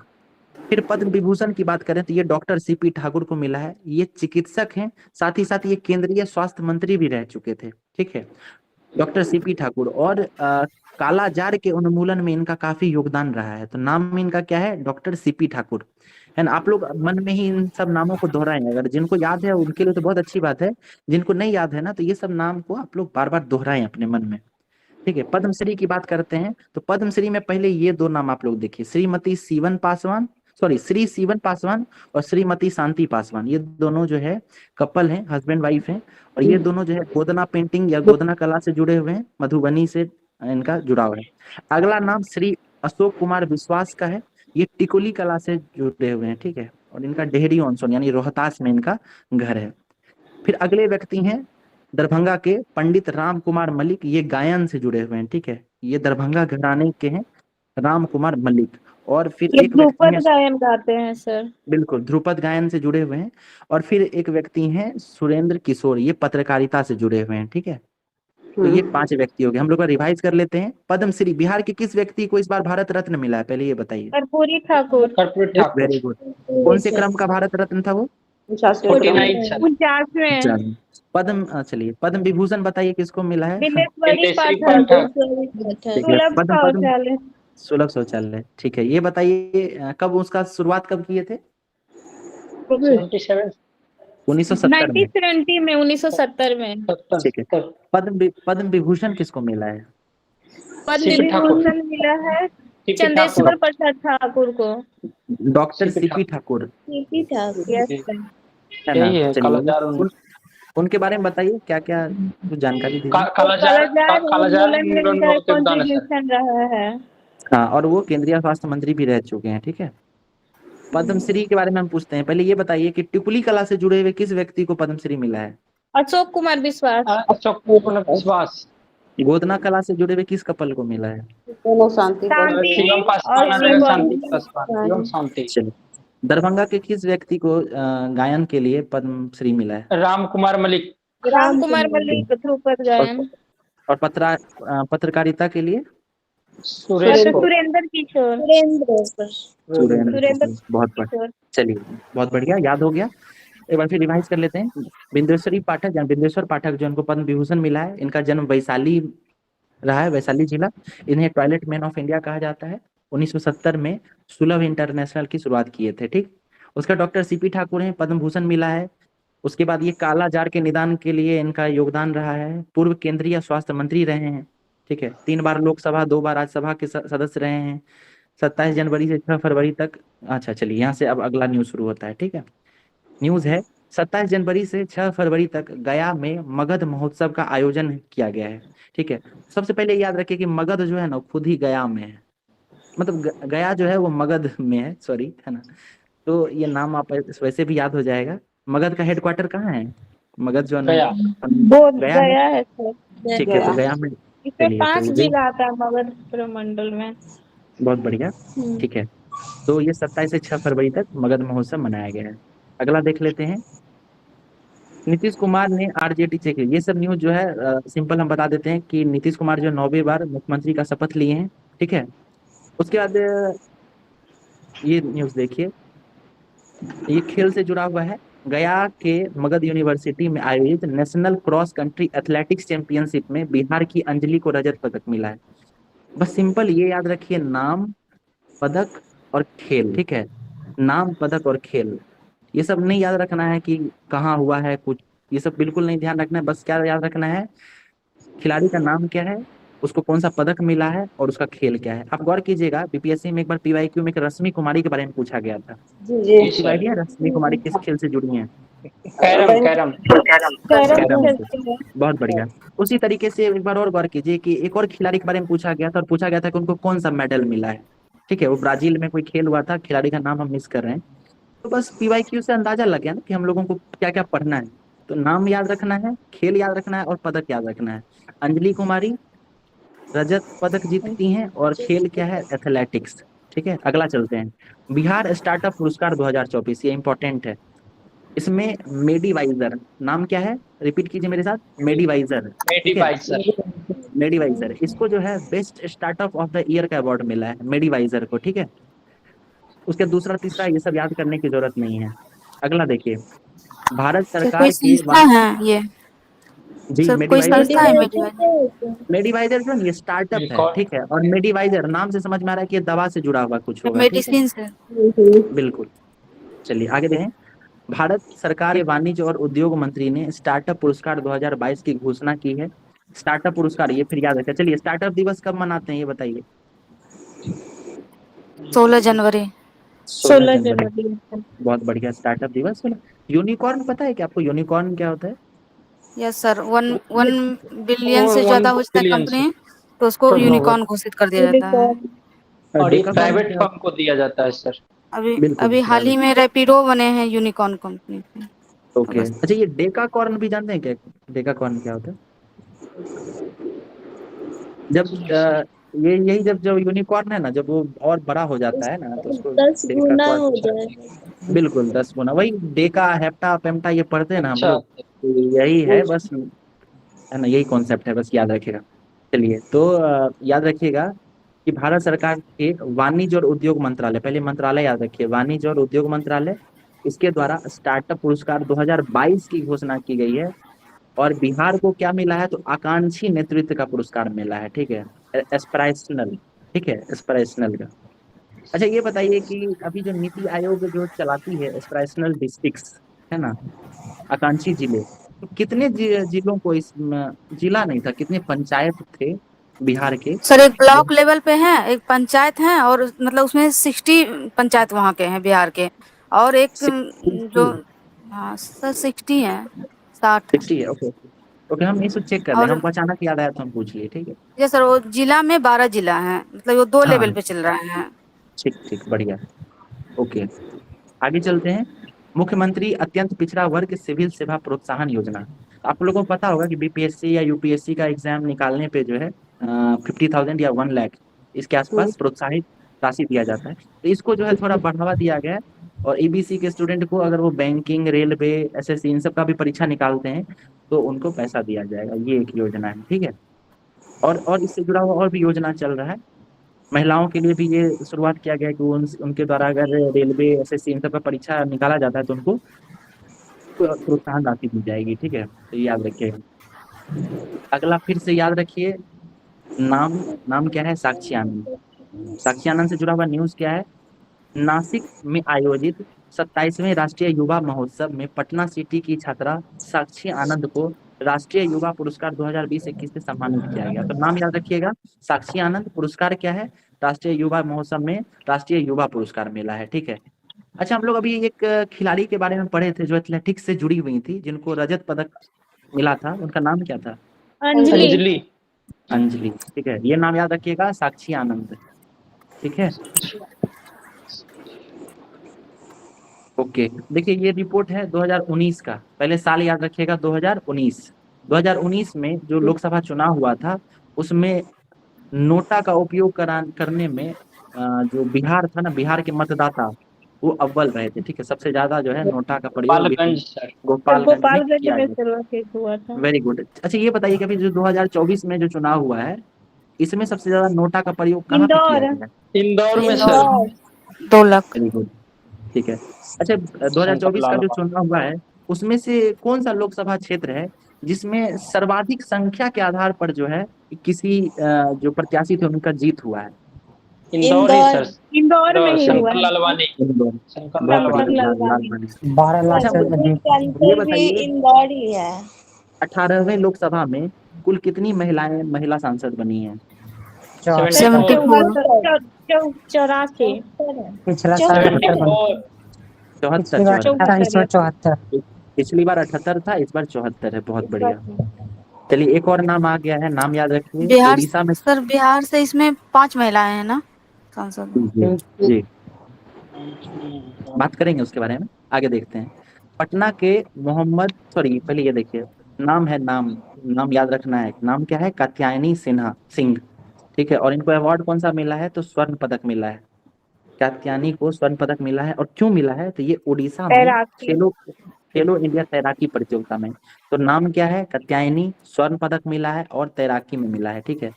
फिर पद्म विभूषण की बात करें तो ये डॉक्टर सीपी ठाकुर को मिला है। ये चिकित्सक हैं, साथ ही साथ ये केंद्रीय स्वास्थ्य मंत्री भी रह चुके थे, ठीक है, डॉक्टर सीपी ठाकुर। और कालाजार के उन्मूलन में इनका काफी योगदान रहा है, तो नाम इनका क्या है? डॉक्टर सीपी ठाकुर, है ना। आप लोग मन में ही इन सब नामों को दोहराएं, अगर जिनको याद है उनके लिए तो बहुत अच्छी बात है, जिनको नहीं याद है ना, तो ये सब नाम को आप लोग बार बार दोहराएं अपने मन में, ठीक है। पद्मश्री की बात करते हैं तो पद्मश्री में पहले ये 2 नाम आप लोग देखिए, श्रीमती सीवन पासवान, सॉरी श्री सीवन पासवान और श्रीमती शांति पासवान, ये दोनों जो है कपल हैं, हस्बैंड वाइफ हैं, और ये दोनों जो है गोदना पेंटिंग या गोदना कला से जुड़े हुए हैं, मधुबनी से इनका जुड़ाव है। अगला नाम श्री अशोक कुमार विश्वास का है, ये टिकुली कला से जुड़े हुए हैं, ठीक है, और इनका डेहरी ऑनसोन यानी रोहतास में इनका घर है। फिर अगले व्यक्ति हैं दरभंगा के पंडित राम कुमार मलिक, ये गायन से जुड़े हुए हैं, ठीक है, ये दरभंगा घराने के हैं राम कुमार मलिक। और फिर एक ध्रुपद गायन गाते हैं सर। बिल्कुल, ध्रुपद गायन से जुड़े हुए हैं। और फिर एक व्यक्ति हैं सुरेंद्र किशोर, ये पत्रकारिता से जुड़े हुए हैं, ठीक है, तो ये 5 व्यक्ति हो गए। हम लोग रिवाइज कर लेते हैं। पद्मश्री बिहार के किस व्यक्ति को इस बार भारत रत्न मिला है, पहले ये बताइए। कर्पूरी ठाकुर। Very good. कौन से क्रम का भारत रत्न था वो? 49। पद्म, चलिए पद्म विभूषण बताइए किसको मिला है? बिंदेश्वरी पाठक। सुलभ शौचालय, ठीक है। ये बताइए कब उसका शुरुआत कब किए थे? 1970 में। 1970 में। ठीक है। पद्म विभूषण किसको मिला है? पद्म विभूषण मिला है चंदेश्वर प्रसाद ठाकुर को। Doctor CP Thakur, CP Thakur, है ना। उनके बारे में बताइए क्या क्या कुछ जानकारी दीजिए। कंट्रीब्यूशन रहा है। हाँ, और वो केंद्रीय स्वास्थ्य मंत्री भी रह चुके हैं, ठीक है। पद्मश्री के बारे में हम पूछते हैं, पहले ये बताइए कि टिकुली कला से जुड़े हुए किस व्यक्ति को पद्मश्री मिला है? अशोक कुमार विश्वास। अशोक कुमार विश्वास। गोदना कला से जुड़े हुए किस कपल को मिला है? शांति। दरभंगा के किस व्यक्ति को गायन के लिए पद्मश्री मिला है? राम कुमार मलिक। ध्रुपद गायन। और पत्रकारिता के लिए सुरेंद्र किशोर। बहुत बढ़िया, चलिए बहुत बढ़िया, याद हो गया। एक बार फिर रिवाइज कर लेते हैं। बिंदेश्वरी पाठक या बिंदेश्वर पाठक जो इनको पद्म विभूषण मिला है, इनका जन्म वैशाली रहा है, वैशाली जिला। इन्हें टॉयलेट मैन ऑफ इंडिया कहा जाता है। 1970 में सुलभ इंटरनेशनल की शुरुआत किए थे, ठीक। उसका डॉक्टर सीपी ठाकुर है, पद्म भूषण मिला है। उसके बाद ये काला जार के निदान के लिए इनका योगदान रहा है। पूर्व केंद्रीय स्वास्थ्य मंत्री रहे हैं, ठीक है, 3 बार लोकसभा, 2 बार राज्यसभा के सदस्य रहे हैं। 27 जनवरी से 6 फरवरी तक। अच्छा चलिए, यहाँ से अब अगला न्यूज शुरू होता है। ठीक है, न्यूज है 27 जनवरी से 6 फरवरी तक गया में मगध महोत्सव का आयोजन किया गया है। ठीक है, सबसे पहले याद रखिए कि मगध जो है ना खुद ही गया में है, मतलब गया जो है वो मगध में है, सॉरी, है ना। तो ये नाम आप वैसे भी याद हो जाएगा। मगध का हेडक्वार्टर कहाँ है? मगध जो है गया। बोध गया में। गया है सर। ठीक है, तो गया में। इसमें चलिए, 5 तो जिला आता है मगध प्रमंडल में। बहुत बढ़िया। ठीक है, तो ये 27 से 6 फरवरी तक मगध महोत्सव मनाया गया है। अगला देख लेते हैं। नीतीश कुमार ने आरजेडी चेक, ये सब न्यूज जो है सिंपल हम बता देते हैं कि नीतीश कुमार जो 9वीं बार मुख्यमंत्री का शपथ लिए हैं। ठीक है, उसके बाद ये न्यूज देखिए, ये खेल से जुड़ा हुआ है। गया के मगध यूनिवर्सिटी में आयोजित national cross country athletics championship में बिहार की अंजलि को रजत पदक मिला है। बस सिंपल ये याद रखिए, नाम, पदक और खेल। ठीक है, नाम, पदक और खेल, ये सब नहीं याद रखना है कि कहाँ हुआ है कुछ, ये सब बिल्कुल नहीं ध्यान रखना है। बस क्या याद रखना है, खिलाड़ी का नाम क्या है, उसको कौन सा पदक मिला है और उसका खेल क्या है। आप गौर कीजिएगा, बीपीएससी में एक बार पीवाईक्यू में एक रश्मि कुमारी के बारे में पूछा गया था। जी आपको आइडिया है रश्मि कुमारी किस खेल से जुड़ी हैं? कैरम। कैरम से। बहुत बढ़िया। उसी तरीके से एक बार और गौर कीजिए कि एक और खिलाड़ी के बारे में पूछा गया था, और पूछा गया था कि उनको कौन सा मेडल मिला है। ठीक है, वो ब्राजील में कोई खेल हुआ था, खिलाड़ी का नाम हम मिस कर रहे हैं। तो बस पीवाईक्यू से अंदाजा लग गया ना कि हम लोगों को क्या क्या पढ़ना है। तो नाम याद रखना है, खेल याद रखना है और पदक याद रखना है। अंजलि कुमारी रजत पदक जीतती हैं और खेल क्या है, एथलेटिक्स। ठीक है, अगला चलते हैं। बिहार स्टार्टअप पुरस्कार 2024, ये इंपॉर्टेंट है। इसमें मेडीवाइजर, नाम क्या है, रिपीट कीजिए मेरे साथ, मेडीवाइजर। ठीक है, मेडीवाइजर, इसको जो है best startup of the year का अवार्ड मिला है मेडीवाइजर को। ठीक है, उसके दूसरा तीसरा ये सब याद करने की जरूरत नहीं है। अगला देखिए, भारत सर सरकार कोई के संस्था है ये? जी, सर कोई मेडीवाइजर, संस्था है मेडिवाइजर? मेडीवाइजर जो है ये स्टार्टअप है। ठीक है, और मेडीवाइजर नाम से समझ में आ रहा है कि ये दवा से जुड़ा हुआ कुछ होगा। ठीक है, मेडिसिन से? बिल्कुल। चलिए आगे देखें। भारत सरकार के वाणिज्य और उद्योग मंत्री ने स्टार्टअप पुरस्कार 2022 की घोषणा की है। स्टार्टअप पुरस्कार, ये फिर याद रखें। चलिए, स्टार्टअप दिवस कब मनाते हैं ये बताइए? 16 जनवरी। 16 जनवरी। बहुत बढ़िया, स्टार्टअप दिवस। यूनिकॉर्न पता है क्या आपको? यूनिकॉर्न क्या होता है? यस सर, 1 बिलियन से ज्यादा हो जाता है कंपनी तो उसको यूनिकॉर्न घोषित कर दिया जाता है। और ये प्राइवेट फर्म को दिया जाता है सर। अभी हाल ही में रैपिडो बने हैं यूनिकॉर्न कंपनी के। ओके, अच्छा, ये डेकाकॉर्न भी जानते हैं क्या? डेकाकॉर्न क्या होता है? जब ये यही जब जो यूनिकॉर्न है ना, जब वो और बड़ा हो जाता है ना तो उसको 10 गुना हो डेकाकॉर्न। जाएगा। बिल्कुल 10 गुना, वही डेका, हेप्टा, पेम्टा ये पढ़ते हैं ना हम लोग, तो यही है बस, है ना, यही कॉन्सेप्ट है, बस याद रखिएगा। चलिए, तो याद रखिएगा कि भारत सरकार के वाणिज्य और उद्योग मंत्रालय, पहले मंत्रालय याद रखिए, वाणिज्य और उद्योग मंत्रालय, इसके द्वारा स्टार्टअप पुरस्कार 2022 की घोषणा की गई है। और बिहार को क्या मिला है, तो आकांक्षी नेतृत्व का पुरस्कार मिला है। ठीक है, एस्पिरेशनल। ठीक है, एस्पिरेशनल का। अच्छा, ये बताइए कि अभी जो नीति आयोग जो चलाती है एस्पिरेशनल डिस्ट्रिक्ट्स, है ना, आकांक्षी जिले, तो कितने जिलों को जिला नहीं था, कितने पंचायत थे बिहार के? सर एक ब्लॉक लेवल पे है, एक पंचायत है, और मतलब उसमें 60 पंचायत वहाँ के हैं बिहार के, और एक जो, हाँ सर 60 है, 60 60 है। ओके ओके, हम इसको चेक कर लें, हमको अचानक याद आया तो हम पूछ लिए। ठीक है, ये सर वो जिला में 12 जिला है, मतलब वो 2 लेवल पे चल रहे हैं। ठीक ठीक, बढ़िया। ओके, आगे चलते हैं। मुख्यमंत्री अत्यंत पिछड़ा वर्ग सिविल सेवा प्रोत्साहन योजना। आप लोगों को पता होगा कि बीपीएससी या यूपीएससी का एग्जाम निकालने पे जो है 50,000 या 1 लाख इसके आसपास प्रोत्साहित राशि दिया जाता है। तो इसको जो है थोड़ा बढ़ावा दिया गया है, और ईबीसी के स्टूडेंट को अगर वो बैंकिंग, रेलवे, एसएससी इन सब का भी परीक्षा निकालते हैं तो उनको पैसा दिया जाएगा। ये एक योजना है। ठीक है, और इससे जुड़ा हुआ और भी योजना चल रहा है। महिलाओं के लिए भी ये शुरुआत किया गया है कि उनके द्वारा अगर रेलवे, एसएससी इन सब का परीक्षा निकाला जाता है तो उनको प्रोत्साहन राशि दी जाएगी। ठीक है, तो ये याद रखिएगा। अगला फिर से याद रखिए, नाम क्या है, साक्षी आनंद। साक्षी आनंद से जुड़ा हुआ न्यूज क्या है, नासिक में आयोजित 27वें राष्ट्रीय युवा महोत्सव में पटना सिटी की छात्रा साक्षी आनंद को राष्ट्रीय युवा पुरस्कार 2020-21 से सम्मानित किया गया। तो नाम याद रखिएगा, साक्षी आनंद। पुरस्कार क्या है? राष्ट्रीय युवा महोत्सव में राष्ट्रीय युवा पुरस्कार मिला है, ठीक है। अच्छा, हम लोग अभी एक खिलाड़ी के बारे में पढ़े थे जो एथलेटिक्स से जुड़ी हुई थी, जिनको रजत पदक मिला था, उनका नाम क्या था? अंजलि। अंजलि। अंजलि, ठीक है। ये नाम याद रखिएगा, साक्षी आनंद, ठीक है। ओके, देखिए ये रिपोर्ट है 2019 का, पहले साल याद रखिएगा 2019 में जो लोकसभा चुनाव हुआ था उसमें नोटा का उपयोग करने में जो बिहार था ना, बिहार के मतदाता वो अव्वल रहे थे, ठीक है। सबसे ज्यादा जो है नोटा का प्रयोग गोपालगंज सर। गोपालगंज में गोपालगंज किया में गया। सर्वाधिक हुआ था। Very good. अच्छा, ये बताइए कि अभी जो 2024 में जो चुनाव हुआ है इसमें सबसे ज्यादा नोटा का प्रयोग कहाँ पे किया इंदौर। गया? इंदौर में sir. Indore. 2 lakh. Very good, ठीक है। अच्छा, 2024 का जो चुनाव हुआ है उसमें से कौन सा लोकसभा क्षेत्र है जिसमें सर्वाधिक संख्या के आधार पर जो है किसी जो प्रत्याशी थे उनका जीत हुआ है? इंदौर ही सर। इंदौर में ही हुआ शंकर है। लालवानी। इंदौर। शंकर बहुत शंकर बढ़िया, लालवानी। लालवानी। 12 लाख अच्छा, से अधिक। ये बताइए इंदौर ही है। 18वें लोकसभा में कुल कितनी महिला सांसद बनी हैं? 74। 84। पिछला साल 78 बना। 74। 78 पिछली बार 78 था, इस बार 74 है। बहुत बढ़िया। चलिए, एक और नाम आ गया है, नाम याद रखिए। बिहार उड़ीसा में सर, बिहार से इसमें 5 महिलाएं हैं ना सांसद में। जी बात करेंगे उसके बारे में, आगे देखते हैं। पटना के पहले ये देखिए, नाम है, नाम याद रखना है। नाम क्या है? कात्यायनी सिंह, ठीक है। और इनको अवार्ड कौन सा मिला है? तो स्वर्ण पदक मिला है। कात्यायनी को स्वर्ण पदक मिला है, और क्यों मिला है? तो ये उड़ीसा में तैराकी। खेलो इंडिया तैराकी प्रतियोगिता में। तो नाम क्या है? कात्यायनी, स्वर्ण पदक मिला है और तैराकी में मिला है, ठीक है।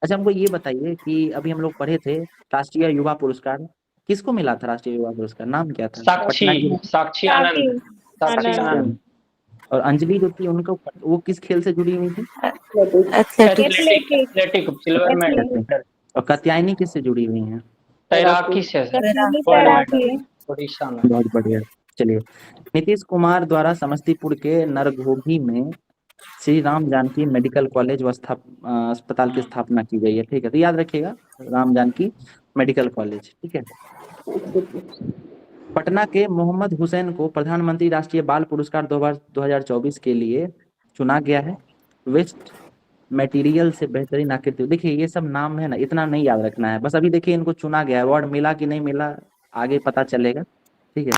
अच्छा, हमको ये बताइए कि अभी हम लोग पढ़े थे राष्ट्रीय युवा पुरस्कार किसको मिला था? राष्ट्रीय युवा पुरस्कार नाम क्या था? पटना की साक्षी आनंद। साक्षी आनंद। और अंजलि जो थी उनको, वो किस खेल से जुड़ी हुई थी? एथलेटिक्स। Athletic silver medal. और कात्यायनी किससे जुड़ी हुई हैं? तैराकी से सर। तैराकी। उड़ीसा में। बहुत बढ़िया। चलिए, नीतीश कुमार द्वारा समस्तीपुर के नरघोघी में श्री राम जानकी मेडिकल कॉलेज व अस्पताल की स्थापना की गई है, ठीक है। तो याद रखिएगा, राम जानकी मेडिकल कॉलेज, ठीक है। पटना के मोहम्मद हुसैन को प्रधानमंत्री राष्ट्रीय बाल पुरस्कार 2024 के लिए चुना गया है। वेस्ट मटेरियल से बेहतरीन आकृति। देखिए, ये सब नाम है ना, इतना नहीं याद रखना है, बस अभी देखिए इनको चुना गया है। अवार्ड मिला कि नहीं मिला आगे पता चलेगा, ठीक है।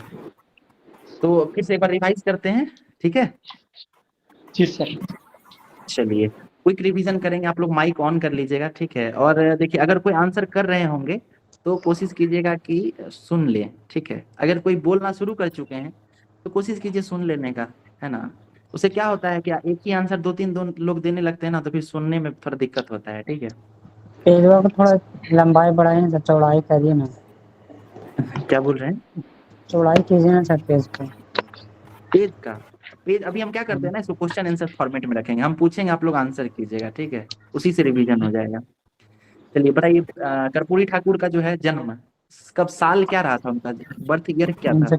तो फिर से एक बार रिवाइज करते हैं, ठीक है। जी सर। चलिए, क्विक रिवीजन करेंगे। आप लोग माइक ऑन कर लीजिएगा, ठीक है। और देखिए, अगर कोई आंसर कर रहे होंगे तो कोशिश कीजिएगा कि सुन लें, ठीक है। अगर कोई बोलना शुरू कर चुके हैं तो कोशिश कीजिए सुन लेने का, है ना। उससे क्या होता है कि एक ही आंसर 2-3 लोग देने लगते हैं ना, तो फिर सुनने में थोड़ा दिक्कत होता है, ठीक है। पेजवा को थोड़ा लंबाई बढ़ाइए सर, चौड़ाई करिए ना। क्या बोल रहे हैं? चौड़ाई कीजिए ना सर पेज को। पेज अभी हम क्या करते हैं ना, इसको क्वेश्चन आंसर फॉर्मेट में रखेंगे। हम पूछेंगे, आप लोग आंसर कीजिएगा, ठीक है। उसी से रिवीजन हो जाएगा। चलिए बताइए, कर्पूरी ठाकुर का जो है जन्म कब, साल क्या रहा था उनका? बर्थ ईयर क्या था?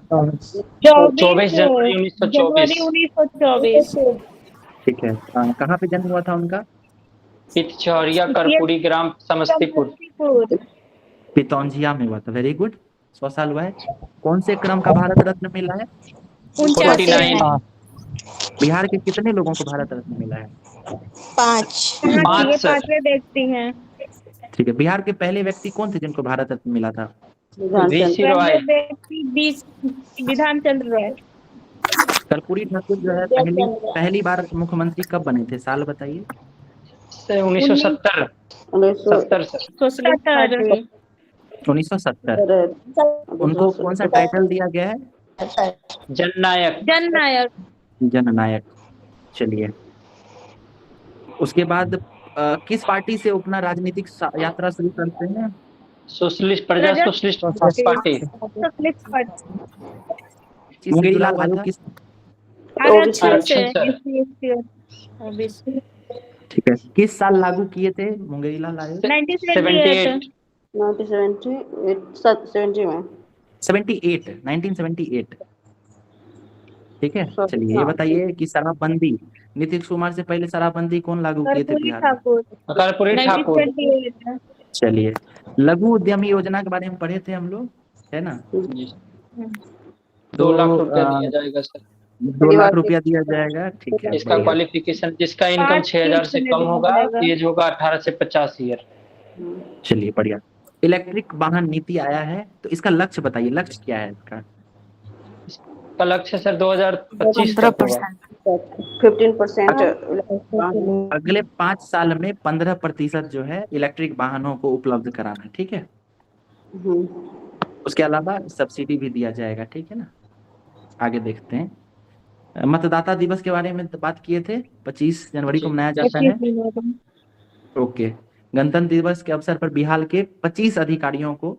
24 जनवरी 1924। ठीक है। कहाँ पे जन्म हुआ था उनका? पिथौरिया कर्पूरी ग्राम समस्तीपुर। पितौंजिया में हुआ था। Very good. 100 साल हुआ है। कौन से क्रम का भारत रत्न मिला है? 49। बिहार के कितने लोगों को भारत रत्न मिला है? 5। 5 देखती हैं। ठीक है। बिहार के पहले व्यक्ति कौन थे जिनको भारत रत्न मिला था? विधान चंद्र राय। कर्पूरी ठाकुर जो है पहली बार मुख्यमंत्री कब बने थे? साल बताइए। 1970। 1970। उनको कौन सा टाइटल दिया गया है? जननायक। जननायक। चलिए, उसके बाद किस पार्टी से अपना राजनीतिक यात्रा शुरू करते हैं? Socialist party. मुंगेरी लाल आयोग किस? ठीक है। किस साल लागू किए थे मुंगेरी लाल आयोग? 1978। ठीक है। चलिए, ये बताइए कि शराबबंदी नीतीश कुमार से पहले शराबबंदी कौन लागू किए थे कर्पूरी बिहार में? ठाकुर कर्पूरी ठाकुर 1928 चलिए, लघु उद्यमी योजना के बारे में पढ़े थे हम लोग, है ना? जी। तो 2 लाख रुपया दिया जाएगा सर। 2 लाख रुपया दिया जाएगा, ठीक है, इसका बढ़िया। क्वालिफिकेशन, जिसका इनकम 5 6000 से किस्त में कम दिया होगा, जाएगा। एज होगा 18 से 50 ईयर। चलिए बढ़िया। इलेक्ट्रिक वाहन नीति आया है, तो इसका लक्ष्य बताइए, लक्ष्य क्या है इसका? इसका लक्ष्य सर 2025 तक होगा। 15% अगले 5 साल में 15% जो है इलेक्ट्रिक वाहनों को उपलब्ध कराना है, ठीक है? उसके अलावा सब्सिडी भी दिया जाएगा, ठीक है ना? आगे देखते हैं। मतदाता दिवस के बारे में बात किए थे, 25 जनवरी को मनाया जाता है। 25 जनवरी। ओके। गणतंत्र दिवस के अवसर पर बिहार के 25 अधिकारियों को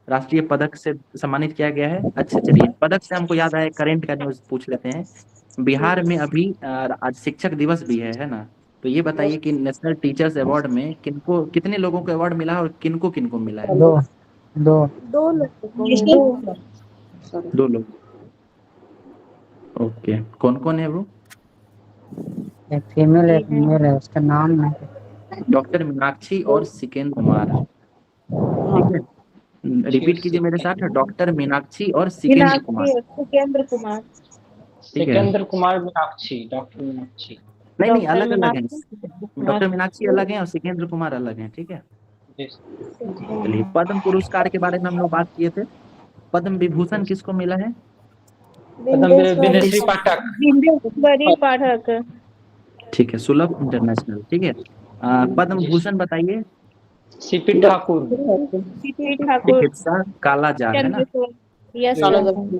राष्ट्रीय पदक से सम्मानित किया गया है। अच्छा चलिए, पदक से हमको याद आया, करंट का न्यूज पूछ लेते हैं। बिहार में अभी आज शिक्षक दिवस भी है ना? तो ये बताइए कि नेशनल टीचर्स अवार्ड में किनको, कितने लोगों को अवार्ड मिला है और किनको किनको मिला है? 2 2 2 लोग 2 लोग। ओके, कौन कौन है वो? एक फीमेल एक मेल है, उसका नाम नहीं। डॉक्टर मीनाक्षी और सिकेंद्र कुमार, ठीक है? रिपीट कीजिए मेरे साथ, डॉक्टर मीनाक्षी और सिकेंद्र कुमार। सिकेंद्र कुमार। ठीक है। सिकंदर कुमार मीनाक्षी, डॉक्टर मीनाक्षी। नहीं, अलग अलग है। मीनाक्षी। डॉक्टर मीनाक्षी अलग है और सिकेंद्र कुमार अलग है, ठीक है? जी। चलिए, पद्म पुरस्कार के बारे में हम लोग बात किए थे। पद्म विभूषण किसको मिला है? विंध्यश्री पाठक। विंध्यश्री पाठक। ठीक है, सुलभ इंटरनेशनल, ठीक है। पद्म भूषण बताइए। सीपी ठाकुर। सीपी ठाकुर। चिकित्सा कालाजार, है ना? Yes sir.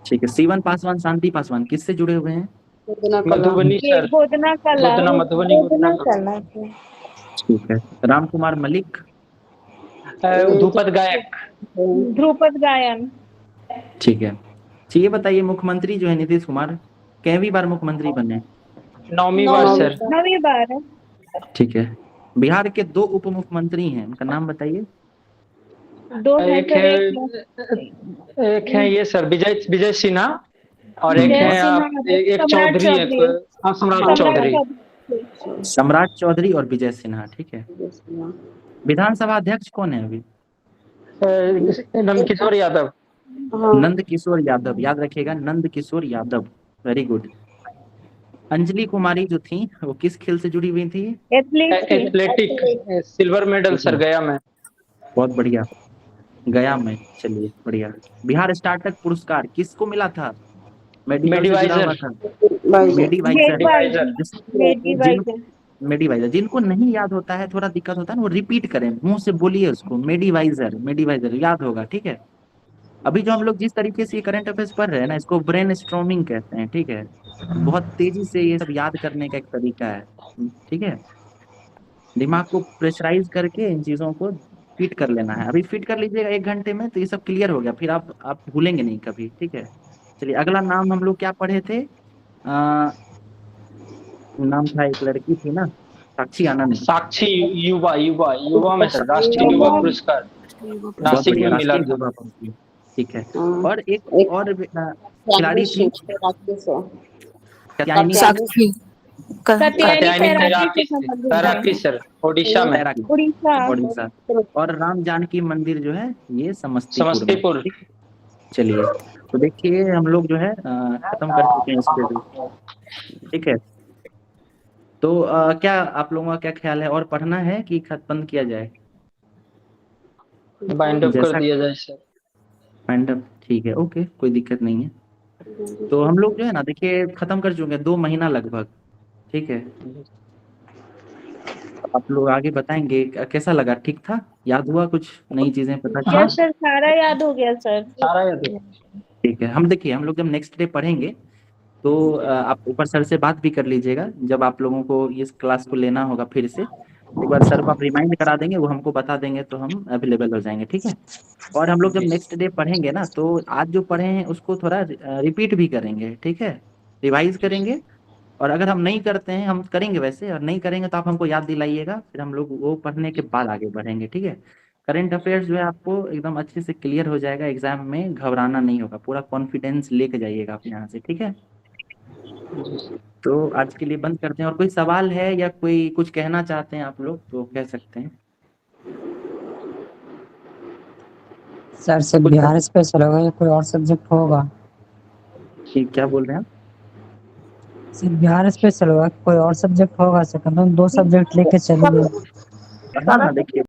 ठीक है। सीवन पासवान, शांति पासवान किससे जुड़े हुए हैं? मधुबनी सर। गोदना कला। गोदना मधुबनी गोदना कला। ठीक है। राम कुमार मलिक। ध्रुपद गायक। ध्रुपद गायन। ठीक है। ये बताइए, मुख्यमंत्री जो है नीतीश कुमार, कैवी बार मुख्यमंत्री बने? 9वीं बार सर। 9वीं बार। ठीक है। बिहार के 2 उप मुख्यमंत्री हैं, उनका नाम बताइए। 2 है एक सर। एक है ये सर विजय सिन्हा, और एक विजय है सिन्हा, एक चौधरी, एक सम्राट चौधरी। सम्राट चौधरी और विजय सिन्हा, ठीक है। विधानसभा अध्यक्ष कौन है अभी? नंदकिशोर यादव। नंद किशोर यादव, याद रखिएगा, नंद किशोर यादव। Very good. अंजलि कुमारी जो थी, वो किस खेल से जुड़ी हुई थी? एथलेटिक, सिल्वर मेडल सर गया में। बहुत बढ़िया, गया में। चलिए बढ़िया। बिहार स्टार्टअप पुरस्कार किसको मिला था? मेडिकल से जुड़ा हुआ था। मेडिवाइजर। जिनको नहीं याद होता है, थोड़ा दिक्कत होता है ना, वो रिपीट करें, मुंह से बोलिए उसको, मेडिवाइजर याद होगा, ठीक है? अभी जो हम लोग जिस तरीके से करंट अफेयर्स पढ़ रहे हैं ना, इसको ब्रेन स्ट्रॉमिंग कहते हैं, ठीक है? बहुत तेजी से ये सब याद करने का एक तरीका है, ठीक है? दिमाग को प्रेशराइज करके इन चीजों को फिट कर लेना है। अभी फिट कर लीजिएगा 1 घंटे में, तो ये सब क्लियर हो गया, फिर आप भूलेंगे नहीं कभी, ठीक है? चलिए, अगला नाम हम लोग क्या पढ़े थे? नाम था, एक लड़की थी ना, साक्षी आनंद। साक्षी युवा में सर, राष्ट्रीय युवा पुरस्कार नासिक में मिला था। ठीक है। और एक और खिलाड़ी थी, साक्षी तैराकी सर, ओडिशा में। उड़ीसा। और राम जानकी मंदिर जो है ये समस्तीपुर। चलिए, तो देखिए हम लोग जो है खत्म कर चुके हैं इसके भी, ठीक है? तो क्या आप लोगों का क्या ख्याल है, और पढ़ना है कि बंद किया जाए? बाइंड अप कर दिया जाए सर। बाइंड अप, ठीक है, ओके, कोई दिक्कत नहीं है। तो हम लोग जो है ना, देखिए खत्म कर चुके हैं 2 महीना लगभग, ठीक है? आप लोग आगे बताएंगे कैसा लगा, ठीक था? याद हुआ, कुछ नई चीजें पता चली? सर सारा याद हो गया सर। सारा याद हो गया। ठीक है। हम देखिए, हम लोग जब नेक्स्ट डे पढ़ेंगे तो आप ऊपर सर से बात भी कर लीजिएगा, जब आप लोगों को इस क्लास को लेना होगा फिर से एक बार सर को आप रिमाइंड करा देंगे, वो हमको बता देंगे, तो हम अवेलेबल हो जाएंगे, ठीक है? और हम लोग जब नेक्स्ट डे पढ़ेंगे ना, तो आज जो पढ़े हैं उसको थोड़ा रिपीट भी करेंगे, ठीक है? रिवाइज करेंगे। और अगर हम नहीं करते हैं, हम करेंगे वैसे, और नहीं करेंगे तो आप हमको याद दिलाइएगा, फिर हम लोग वो पढ़ने के बाद आगे बढ़ेंगे, ठीक है? करंट अफेयर्स जो है आपको एकदम अच्छे से क्लियर हो जाएगा, एग्जाम में घबराना नहीं होगा, पूरा कॉन्फिडेंस लेके जाइएगा आप यहाँ से, ठीक है? तो आज के लिए बंद करते हैं। और कोई सवाल है या कोई कुछ कहना चाहते हैं आप लोग तो कह सकते हैं। सर सिर्फ बिहार स्पेशल होगा या कोई और सब्जेक्ट होगा? ठीक, क्या बोल रहे हैं आप? सिर्फ बिहार स्पेशल होगा, कोई और सब्जेक्ट होगा? सर कम 2 सब्जेक्ट लेके चलिए। हाँ, देखिए